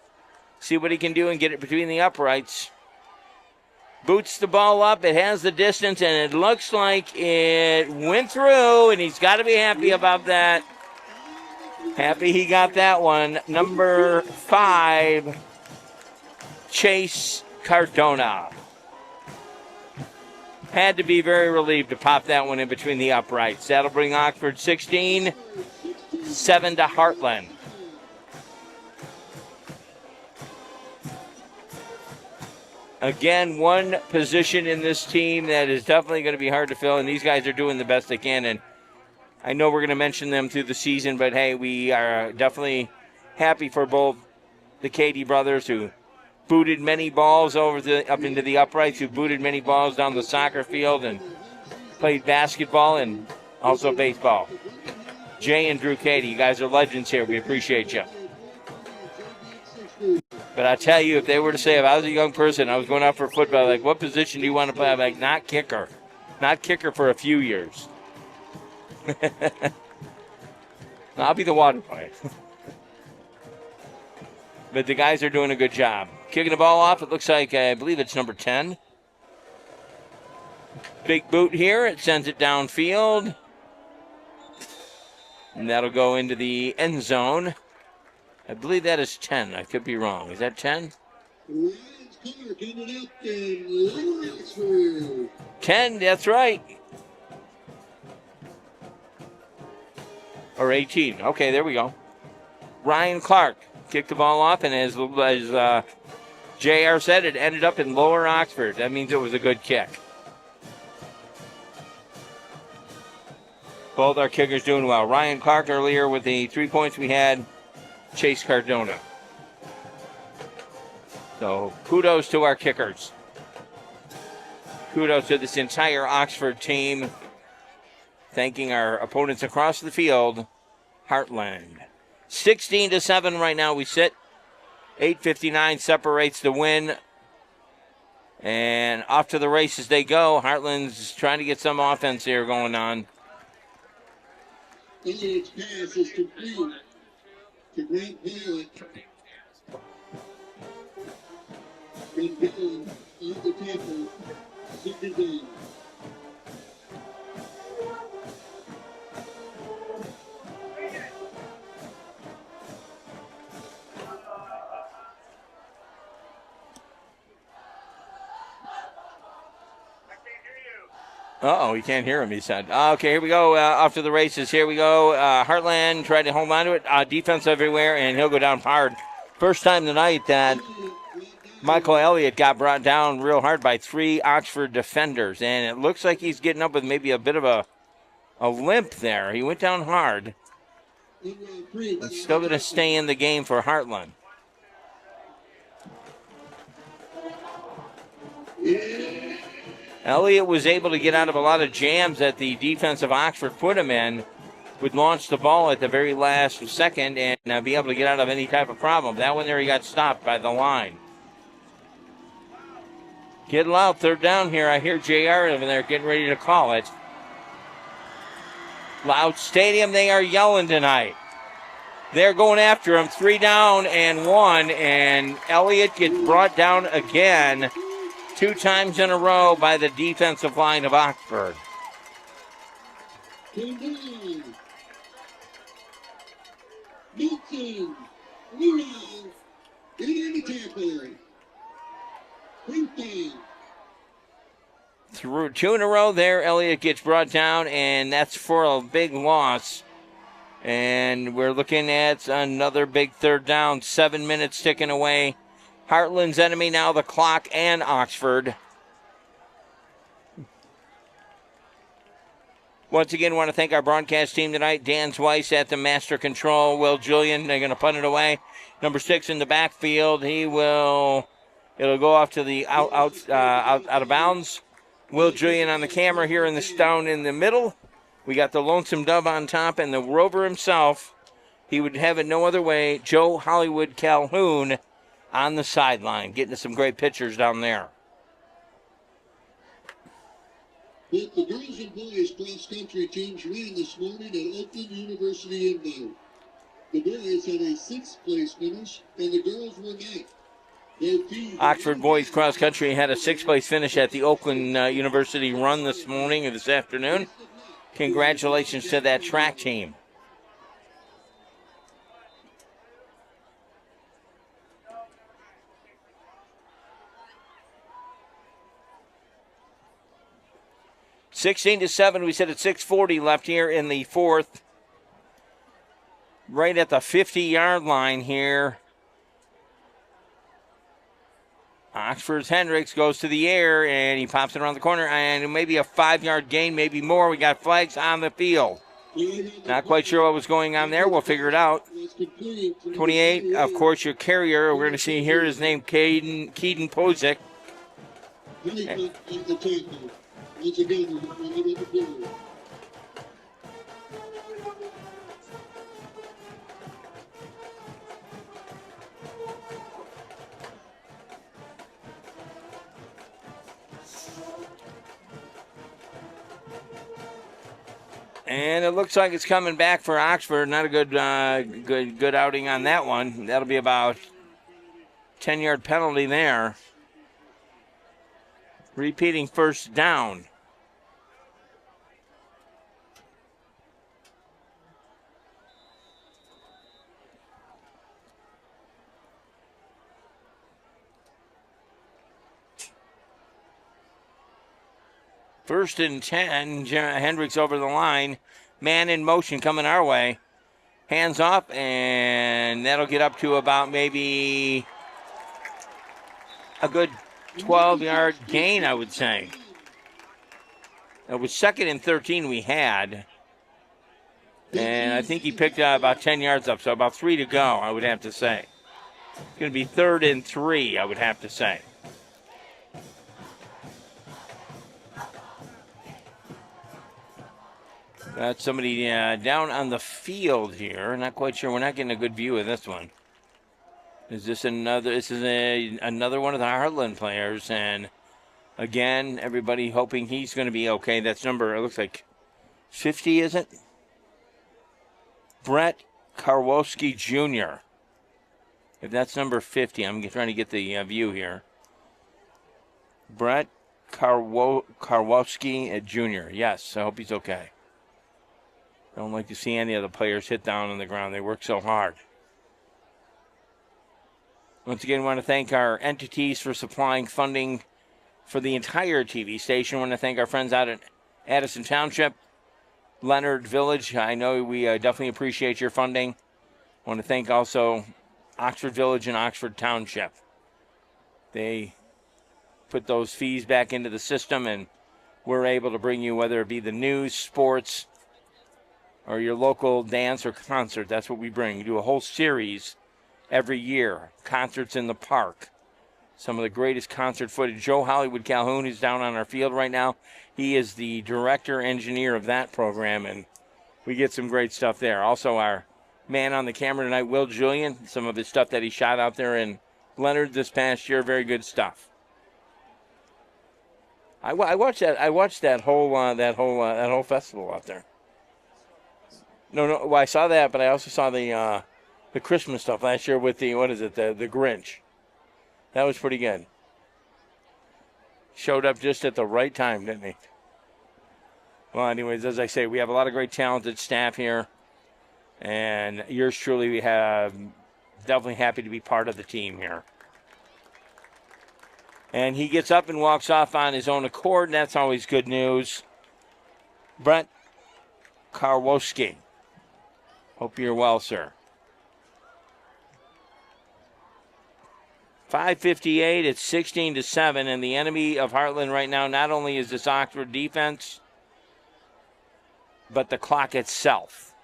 See what he can do and get it between the uprights. Boots the ball up. It has the distance, and it looks like it went through, and he's got to be happy about that. Happy he got that one. Number 5, Chase Cardona. Had to be very relieved to pop that one in between the uprights. That'll bring Oxford 16, 7 to Hartland. Again, one position in this team that is definitely going to be hard to fill, and these guys are doing the best they can. And I know we're going to mention them through the season, but hey, we are definitely happy for both the Cady brothers, who booted many balls up into the uprights, who booted many balls down the soccer field and played basketball and also baseball. Jay and Drew Cady, you guys are legends here. We appreciate you. But I tell you, if they were to say, if I was a young person, I was going out for football, like, what position do you want to play? I'm like, not kicker. Not kicker for a few years. I'll be the water boy. But the guys are doing a good job. Kicking the ball off, it looks like, I believe it's number 10. Big boot here. It sends it downfield. And that'll go into the end zone. I believe that is 10. I could be wrong. Is that 10? 10, that's right. Or 18. Okay, there we go. Ryan Clark kicked the ball off, and as JR said, it ended up in Lower Oxford. That means it was a good kick. Both our kickers doing well. Ryan Clark earlier with the 3 points. We had Chase Cardona. So kudos to our kickers. Kudos to this entire Oxford team. Thanking our opponents across the field, Hartland. 16-7 right now we sit. 8:59 separates the win. And off to the races they go. Hartland's trying to get some offense here going on. Elliott's pass is complete to Grant Palin. Grant Palin on the tackle. Second down. Uh-oh, you can't hear him, he said. Okay, here we go. Off to the races. Here we go. Hartland tried to hold on to it. Defense everywhere, and he'll go down hard. First time tonight that Michael Elliott got brought down real hard by 3 Oxford defenders, and it looks like he's getting up with maybe a bit of a limp there. He went down hard. He's still going to stay in the game for Hartland. Elliott was able to get out of a lot of jams that the defense of Oxford put him in, would launch the ball at the very last second and be able to get out of any type of problem. That one there, he got stopped by the line. Get loud, third down here. I hear JR over there getting ready to call it. Loud Stadium, they are yelling tonight. They're going after him. 3 down and 1, and Elliott gets brought down again 2 times in a row by the defensive line of Oxford. Through 2 in a row there, Elliott gets brought down, and that's for a big loss. And we're looking at another big third down, 7 minutes ticking away. Hartland's enemy now the clock and Oxford. Once again, want to thank our broadcast team tonight. Dan Weiss at the master control. Will Julian, they're going to punt it away. Number 6 in the backfield. It'll go off to the out of bounds. Will Julian on the camera here in the stone in the middle. We got the Lonesome Dove on top and the Rover himself. He would have it no other way. Joe Hollywood Calhoun on the sideline, getting some great pictures down there. Both the girls and boys cross-country teams ran this morning at Oakland University inbound. The boys had a 6th place finish, and the girls were not. Oxford boys cross-country had a 6th place finish at the Oakland University run this morning or this afternoon. Congratulations to that track team. 16-7, we said at 6:40 left here in the fourth. Right at the 50-yard line here. Oxford's Hendricks goes to the air, and he pops it around the corner, and maybe a 5-yard gain, maybe more. We got flags on the field. Not quite sure what was going on there. We'll figure it out. 28, of course, your carrier. We're going to see here his name, Keaton Pozick. And it looks like it's coming back for Oxford. Not a good outing on that one. That'll be about 10-yard penalty there. Repeating first down. First and 10, Hendricks over the line. Man in motion coming our way. Hands off, and that'll get up to about maybe a good 12-yard gain, I would say. It was 2nd and 13 we had. And I think he picked about 10 yards up, so about 3 to go, I would have to say. It's going to be 3rd and 3, I would have to say. Got somebody down on the field here. Not quite sure. We're not getting a good view of this one. Is this another? This is another one of the Hartland players, and again, everybody hoping he's going to be okay. That's number. It looks like 50, is it? Brett Karwowski Jr. If that's number 50, I'm trying to get the view here. Brett Karwowski Jr. Yes, I hope he's okay. Don't like to see any of the players hit down on the ground. They work so hard. Once again, I want to thank our entities for supplying funding for the entire TV station. I want to thank our friends out at Addison Township, Leonard Village. I know we definitely appreciate your funding. I want to thank also Oxford Village and Oxford Township. They put those fees back into the system, and we're able to bring you, whether it be the news, sports, or your local dance or concert. That's what we bring. We do a whole series every year. Concerts in the park. Some of the greatest concert footage. Joe Hollywood Calhoun, who's down on our field right now, he is the director engineer of that program, and we get some great stuff there. Also, our man on the camera tonight, Will Julian, some of his stuff that he shot out there in Leonard this past year, very good stuff. I watched that whole festival out there. No, well, I saw that, but I also saw the Christmas stuff last year with the Grinch. That was pretty good. Showed up just at the right time, didn't he? Well, anyways, as I say, we have a lot of great talented staff here, and yours truly, we have definitely happy to be part of the team here. And he gets up and walks off on his own accord, and that's always good news. Brett Karwowski. Hope you're well, sir. 5:58, it's 16-7, and the enemy of Hartland right now not only is this Oxford defense, but the clock itself.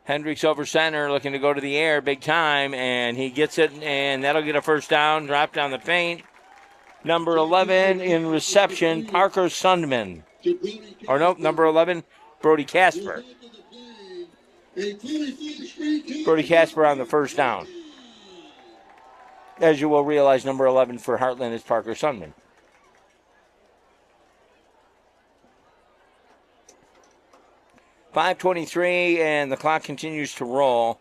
Hendricks over center, looking to go to the air big time, and he gets it, and that'll get a first down, dropped down the paint. Number 11 in reception, Parker Sundman. Or no, number 11, Brody Casper. Brody Casper on the first down. As you will realize, number 11 for Hartland is Parker Sundman. .523, and the clock continues to roll.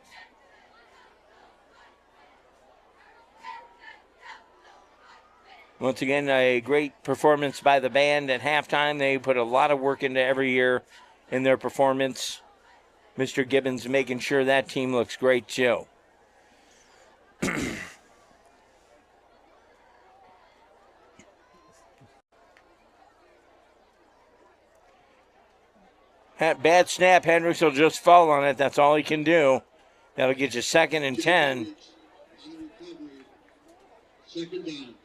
Once again, a great performance by the band at halftime. They put a lot of work into every year in their performance. Mr. Gibbons making sure that team looks great too. Bad snap. Hendricks will just fall on it. That's all he can do. That'll get you 2nd and 10. Second down.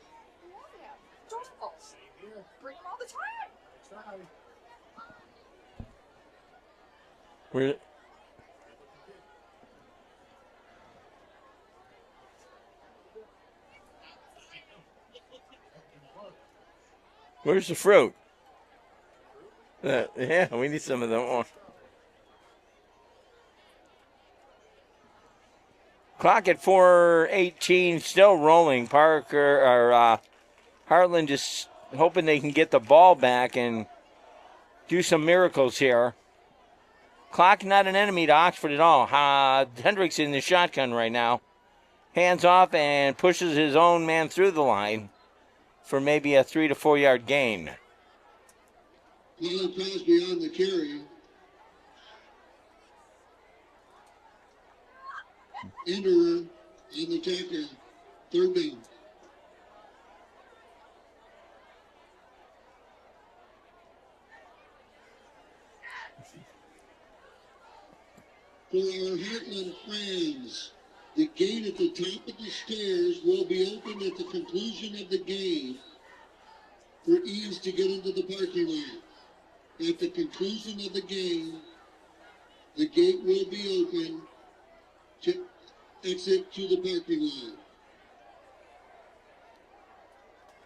Where's the fruit? Yeah, we need some of that one. Clock at 4:18, still rolling. Hartland just hoping they can get the ball back and do some miracles here. Clock not an enemy to Oxford at all. Hendricks in the shotgun right now. Hands off and pushes his own man through the line for maybe a 3 to 4 yard gain. Colin Crosby on the carry. Enderer on the tackle. 3rd down. For our Hartland friends, the gate at the top of the stairs will be opened at the conclusion of the game for ease to get into the parking lot. At the conclusion of the game, the gate will be open to exit to the parking lot.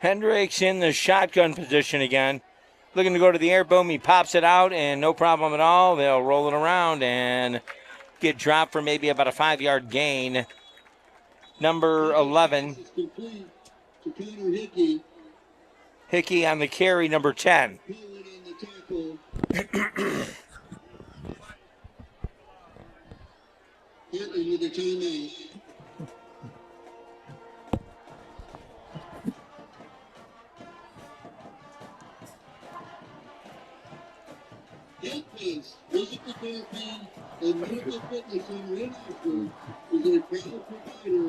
Hendricks in the shotgun position again. Looking to go to the air boom. He pops it out and no problem at all. They'll roll it around and get dropped for maybe about a 5 yard gain. Number 11. Complete to Connor Hickey. Hickey on the carry, number 10. Tackle. Hartland with the timeout. Hartland, physical therapy and medical fitness center in Oxford is a proud provider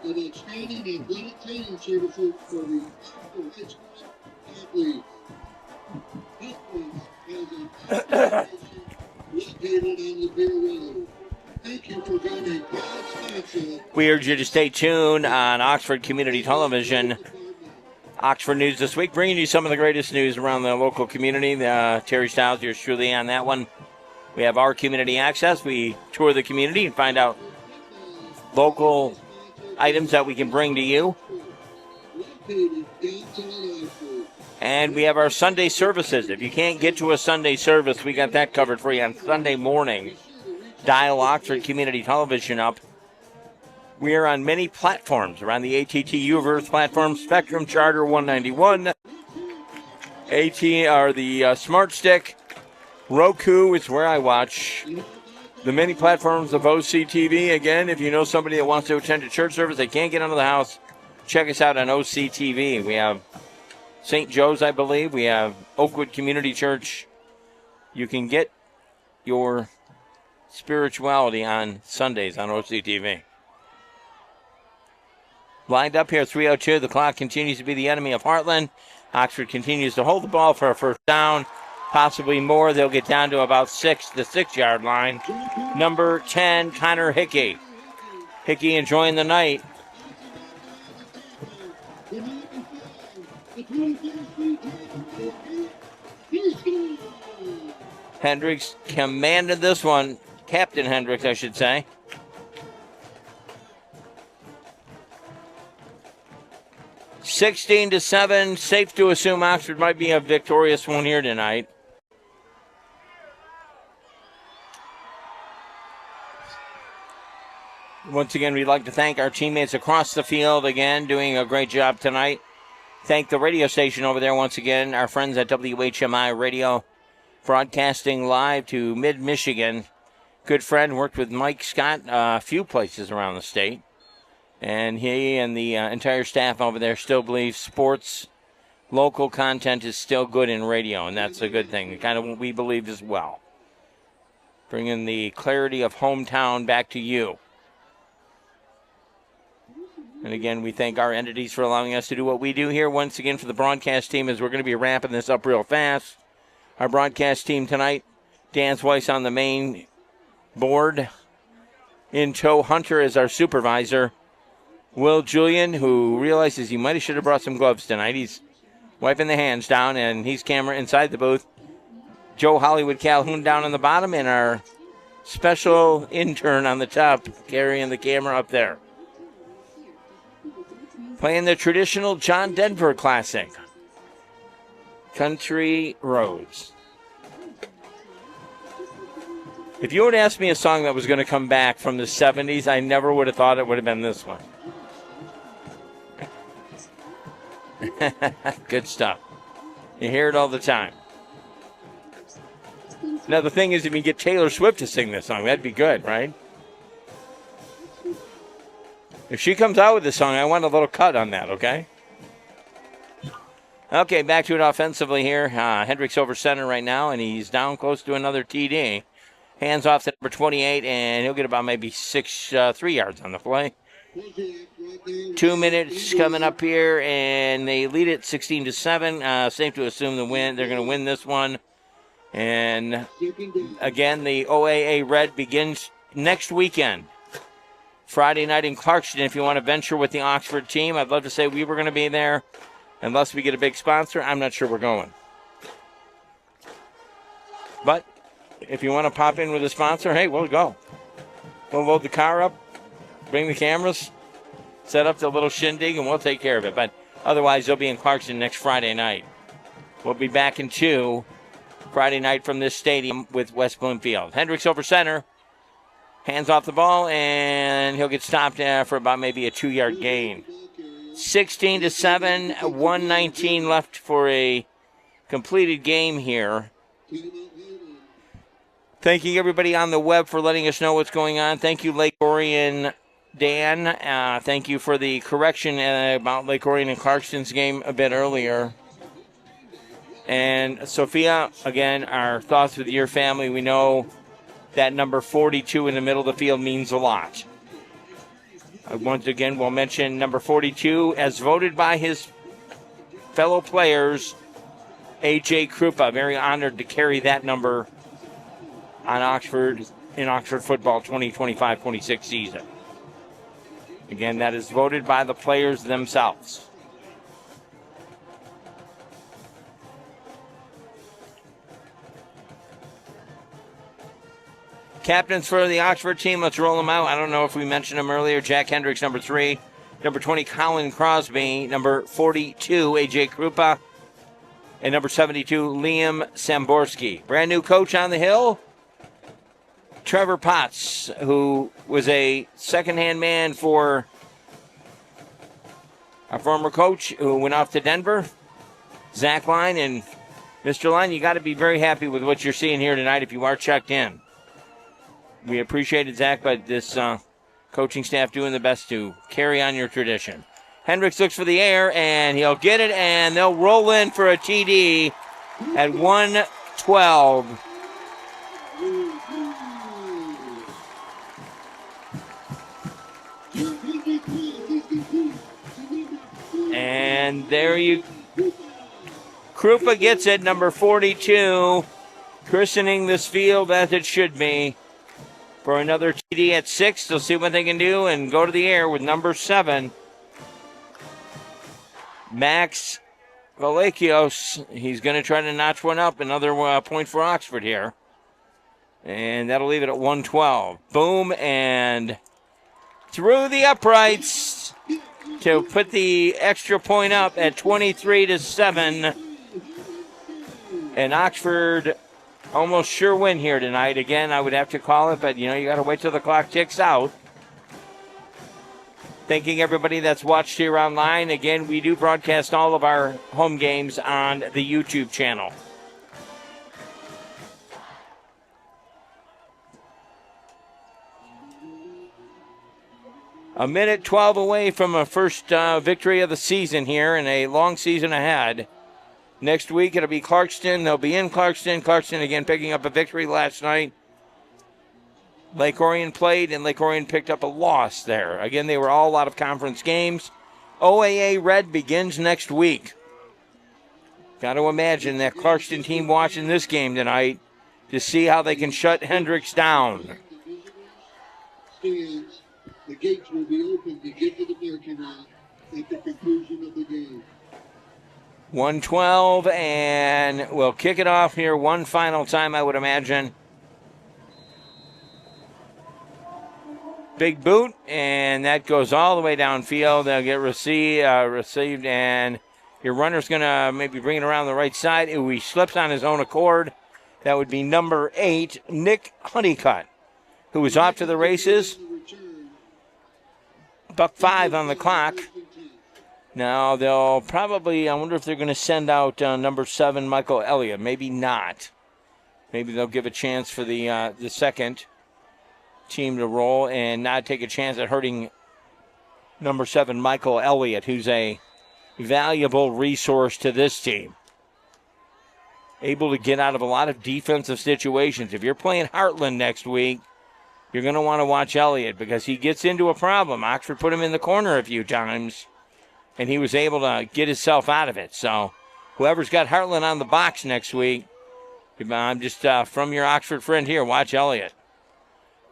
of outstanding athletic training services for the Oxford High School athletes. We urge you to stay tuned on Oxford Community Television. Oxford News this week, bringing you some of the greatest news around the local community. Terry Stiles, yours truly on that one. We have our community access. We tour the community and find out local items that we can bring to you. And we have our Sunday services. If you can't get to a Sunday service, we got that covered for you on Sunday morning. Dial Oxford Community Television up. We are on many platforms around the ATT Uverse platform, Spectrum, Charter 191, the Smart Stick, Roku is where I watch. The many platforms of OCTV. Again, if you know somebody that wants to attend a church service, they can't get out of the house, check us out on OCTV. We have St. Joe's, I believe. We have Oakwood Community Church. You can get your spirituality on Sundays on OCTV. Lined up here, 3:02. The clock continues to be the enemy of Hartland. Oxford continues to hold the ball for a first down, possibly more. They'll get down to about the 6 yard line. Number 10, Connor Hickey. Hickey enjoying the night. Hendricks commanded this one. Captain Hendricks, I should say. (16-7). Safe to assume Oxford might be a victorious one here tonight. Once again, we'd like to thank our teammates across the field again, doing a great job tonight. Thank the radio station over there once again, our friends at WHMI Radio, broadcasting live to mid-Michigan. Good friend, worked with Mike Scott a few places around the state. And he and the entire staff over there still believe sports, local content is still good in radio, and that's a good thing. Kind of what we believe as well. bringing the clarity of hometown back to you. And again, we thank our entities for allowing us to do what we do here. Once again, for the broadcast team, as we're going to be ramping this up real fast. Our broadcast team tonight, Dan Weiss on the main board. In tow, Hunter is our supervisor. Will Julian, who realizes he might have should have brought some gloves tonight. He's wiping the hands down, and he's camera inside the booth. Joe Hollywood Calhoun down on the bottom, and our special intern on the top carrying the camera up there. Playing the traditional John Denver classic, Country Roads. If you would ask me a song that was going to come back from the 70s, I never would have thought it would have been this one. Good stuff. You hear it all the time. Now, the thing is, if you get Taylor Swift to sing this song, that'd be good, right? If she comes out with this song, I want a little cut on that, okay? Okay, back to it offensively here. Hendricks over center right now, and he's down close to another TD. Hands off to number 28, and he'll get about maybe 3 yards on the play. 2 minutes coming up here, and they lead it 16-7. Safe to assume they're going to win this one. And again, the OAA Red begins next weekend. Friday night in Clarkston. If you want to venture with the Oxford team, I'd love to say we were going to be there. Unless we get a big sponsor, I'm not sure we're going. But if you want to pop in with a sponsor, hey, we'll go. We'll load the car up, bring the cameras, set up the little shindig, and we'll take care of it. But otherwise, they'll be in Clarkston next Friday night. We'll be back in 2 Friday night from this stadium with West Bloomfield. Hendricks over center. Hands off the ball, and he'll get stopped for about maybe a 2-yard gain. 16-7, 1:19 left for a completed game here. Thanking everybody on the web for letting us know what's going on. Thank you, Lake Orion Dan. Thank you for the correction about Lake Orion and Clarkston's game a bit earlier. And Sophia, again, our thoughts with your family. We know that number 42 in the middle of the field means a lot. Once again, we'll mention number 42 as voted by his fellow players, A.J. Krupa. Very honored to carry that number on Oxford in Oxford football 2025-26 season. Again, that is voted by the players themselves. Captains for the Oxford team, let's roll them out. I don't know if we mentioned them earlier. Jack Hendricks, number 3. Number 20, Colin Crosby. Number 42, A.J. Krupa. And number 72, Liam Samborski. Brand new coach on the hill, Trevor Potts, who was a second-hand man for our former coach who went off to Denver, Zach Line. And Mr. Line, you got to be very happy with what you're seeing here tonight if you are checked in. We appreciate it, Zach, but this coaching staff doing the best to carry on your tradition. Hendricks looks for the air, and he'll get it, and they'll roll in for a TD at 1:12. And there you Krupa gets it, number 42, christening this field as it should be. For another TD at 6, they'll see what they can do and go to the air with number 7. Max Valakios, he's going to try to notch one up. Another point for Oxford here. And that'll leave it at 1:12. Boom, and through the uprights to put the extra point up at 23-7. And Oxford almost sure win here tonight. Again, I would have to call it, but, you got to wait till the clock ticks out. Thanking everybody that's watched here online. Again, we do broadcast all of our home games on the YouTube channel. A minute 12 away from a first victory of the season here and a long season ahead. Next week, it'll be Clarkston. They'll be in Clarkston. Clarkston, again, picking up a victory last night Lake Orion played, and Lake Orion picked up a loss there. Again, they were all out of conference games. OAA Red begins next week. Got to imagine that Clarkston team watching this game tonight to see how they can shut Hendricks down. Stands, the gates will be open to get to the parking lot at the conclusion of the game. 1:12, and we'll kick it off here one final time, I would imagine. Big boot, and that goes all the way downfield. They'll get received, and your runner's going to maybe bring it around the right side. If he slips on his own accord, that would be number 8, Nick Honeycutt, who was off to the races. $1:05 on the clock. Now they'll probably, I wonder if they're going to send out number 7, Michael Elliott. Maybe not. Maybe they'll give a chance for the second team to roll and not take a chance at hurting number 7, Michael Elliott, who's a valuable resource to this team. Able to get out of a lot of defensive situations. If you're playing Hartland next week, you're going to want to watch Elliott because he gets into a problem. Oxford put him in the corner a few times, and he was able to get himself out of it. So whoever's got Hartland on the box next week, I'm just from your Oxford friend here, watch Elliott.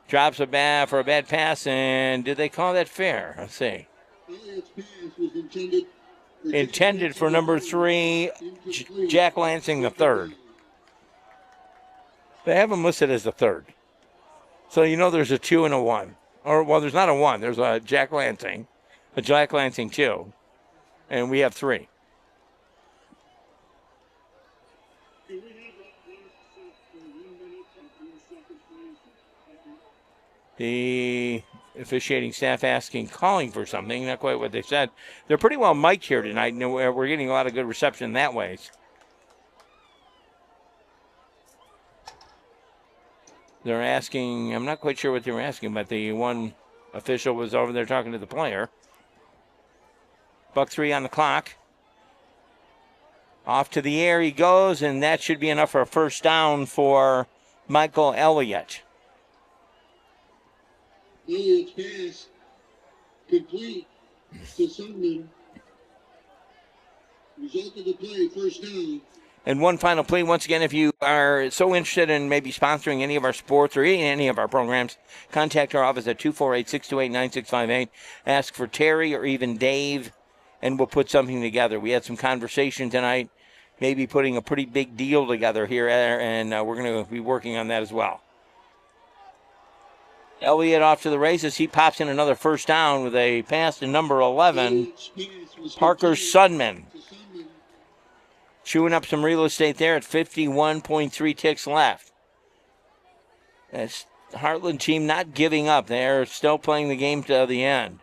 Drops for a bad pass, and did they call that fair? Let's see. Elliott's pass was Intended for number 3, Jack Lansing the third. They have him listed as the third. So you know there's a 2 and a 1. Or, well, there's not a 1. There's a Jack Lansing 2, and we have 3. The officiating staff calling for something, not quite what they said. They're pretty well mic'd here tonight, and we're getting a lot of good reception that way. They're asking, I'm not quite sure what they were asking, but the one official was over there talking to the player. $1:03 on the clock. Off to the air he goes, and that should be enough for a first down for Michael Elliott. Elliott's pass complete to Sundman. Result of the play, first down. And one final plea, once again, if you are so interested in maybe sponsoring any of our sports or any of our programs, contact our office at 248-628-9658. Ask for Terry or even Dave, and we'll put something together. We had some conversation tonight, maybe putting a pretty big deal together here, and we're going to be working on that as well. Elliott off to the races. He pops in another first down with a pass to number 11, Parker Sundman. Chewing up some real estate there at 51.3 ticks left. That's the Hartland team not giving up. They're still playing the game to the end.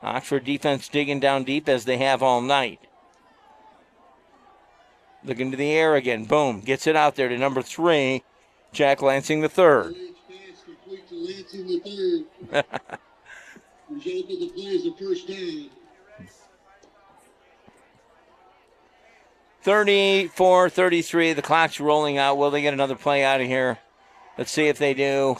Oxford defense digging down deep as they have all night. Looking to the air again. Boom. Gets it out there to number 3, Jack Lansing the third. Lansing the third. Result of the play is a first down. 34-33. The clock's rolling out. Will they get another play out of here? Let's see if they do.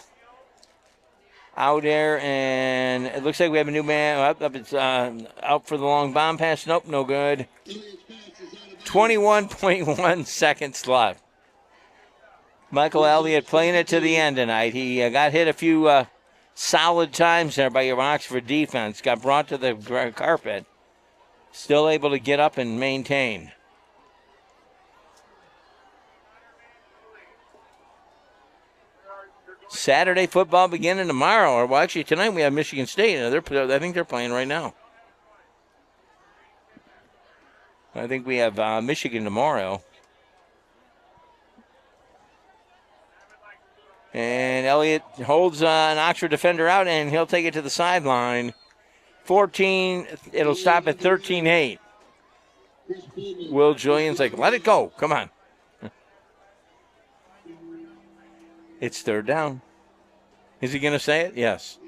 Out there, and it looks like we have a new man. It's out for the long bomb pass. Nope, no good. 21.1 seconds left. Michael Elliott playing it to the end tonight. He got hit a few solid times there by your Oxford defense. Got brought to the carpet. Still able to get up and maintain. Saturday football beginning tomorrow. Or, well, actually, tonight we have Michigan State. I think they're playing right now. I think we have Michigan tomorrow. And Elliott holds an Oxford defender out, and he'll take it to the sideline. 14, it'll stop at 13-8. Will Julian's like, let it go. Come on. It's third down. Is he going to say it? Yes.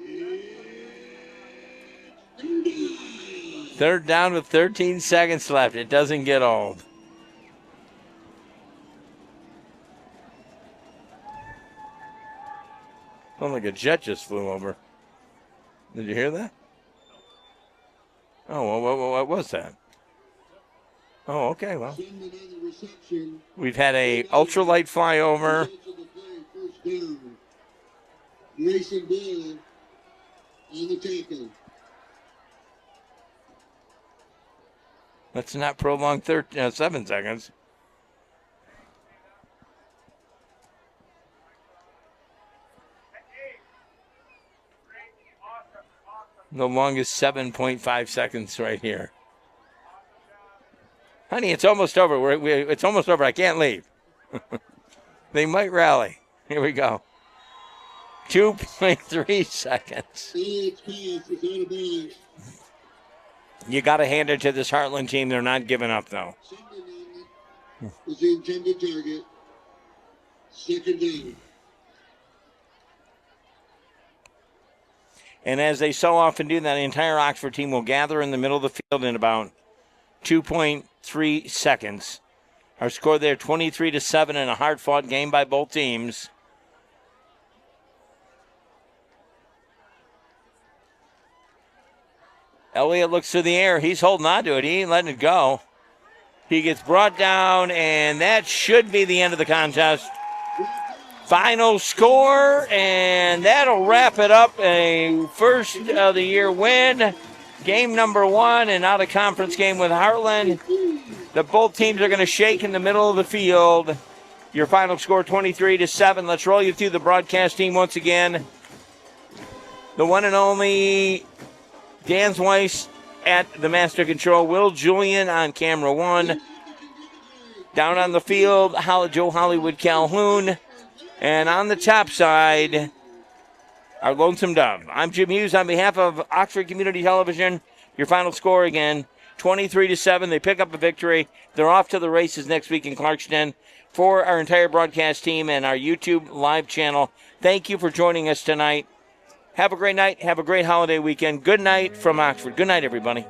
Third down with 13 seconds left. It doesn't get old. Sounded like a jet just flew over. Did you hear that? Oh, well, what was that? Oh, okay, well. We've had a ultralight flyover. Grayson Ball on the tackle. Let's not prolong 7 seconds. The longest 7.5 seconds right here. Honey, it's almost over. It's almost over. I can't leave. They might rally. Here we go. 2.3 seconds. You got to hand it to this Hartland team. They're not giving up, though. Was the intended target. Second down. And as they so often do, that entire Oxford team will gather in the middle of the field in about 2.3 seconds. Our score there, 23-7 in a hard-fought game by both teams. Elliott looks through the air. He's holding on to it. He ain't letting it go. He gets brought down, and that should be the end of the contest. Final score, and that'll wrap it up. A first of the year win. Game number 1, and out of conference game with Hartland. The both teams are going to shake in the middle of the field. Your final score, 23-7. Let's roll you through the broadcast team once again. The one and only Dan Weiss at the master control. Will Julian on camera 1. Down on the field, Joe Hollywood Calhoun. And on the top side, our Lonesome Dove. I'm Jim Hughes on behalf of Oxford Community Television. Your final score again, 23-7. They pick up a victory. They're off to the races next week in Clarkston. For our entire broadcast team and our YouTube live channel, thank you for joining us tonight. Have a great night. Have a great holiday weekend. Good night from Oxford. Good night, everybody.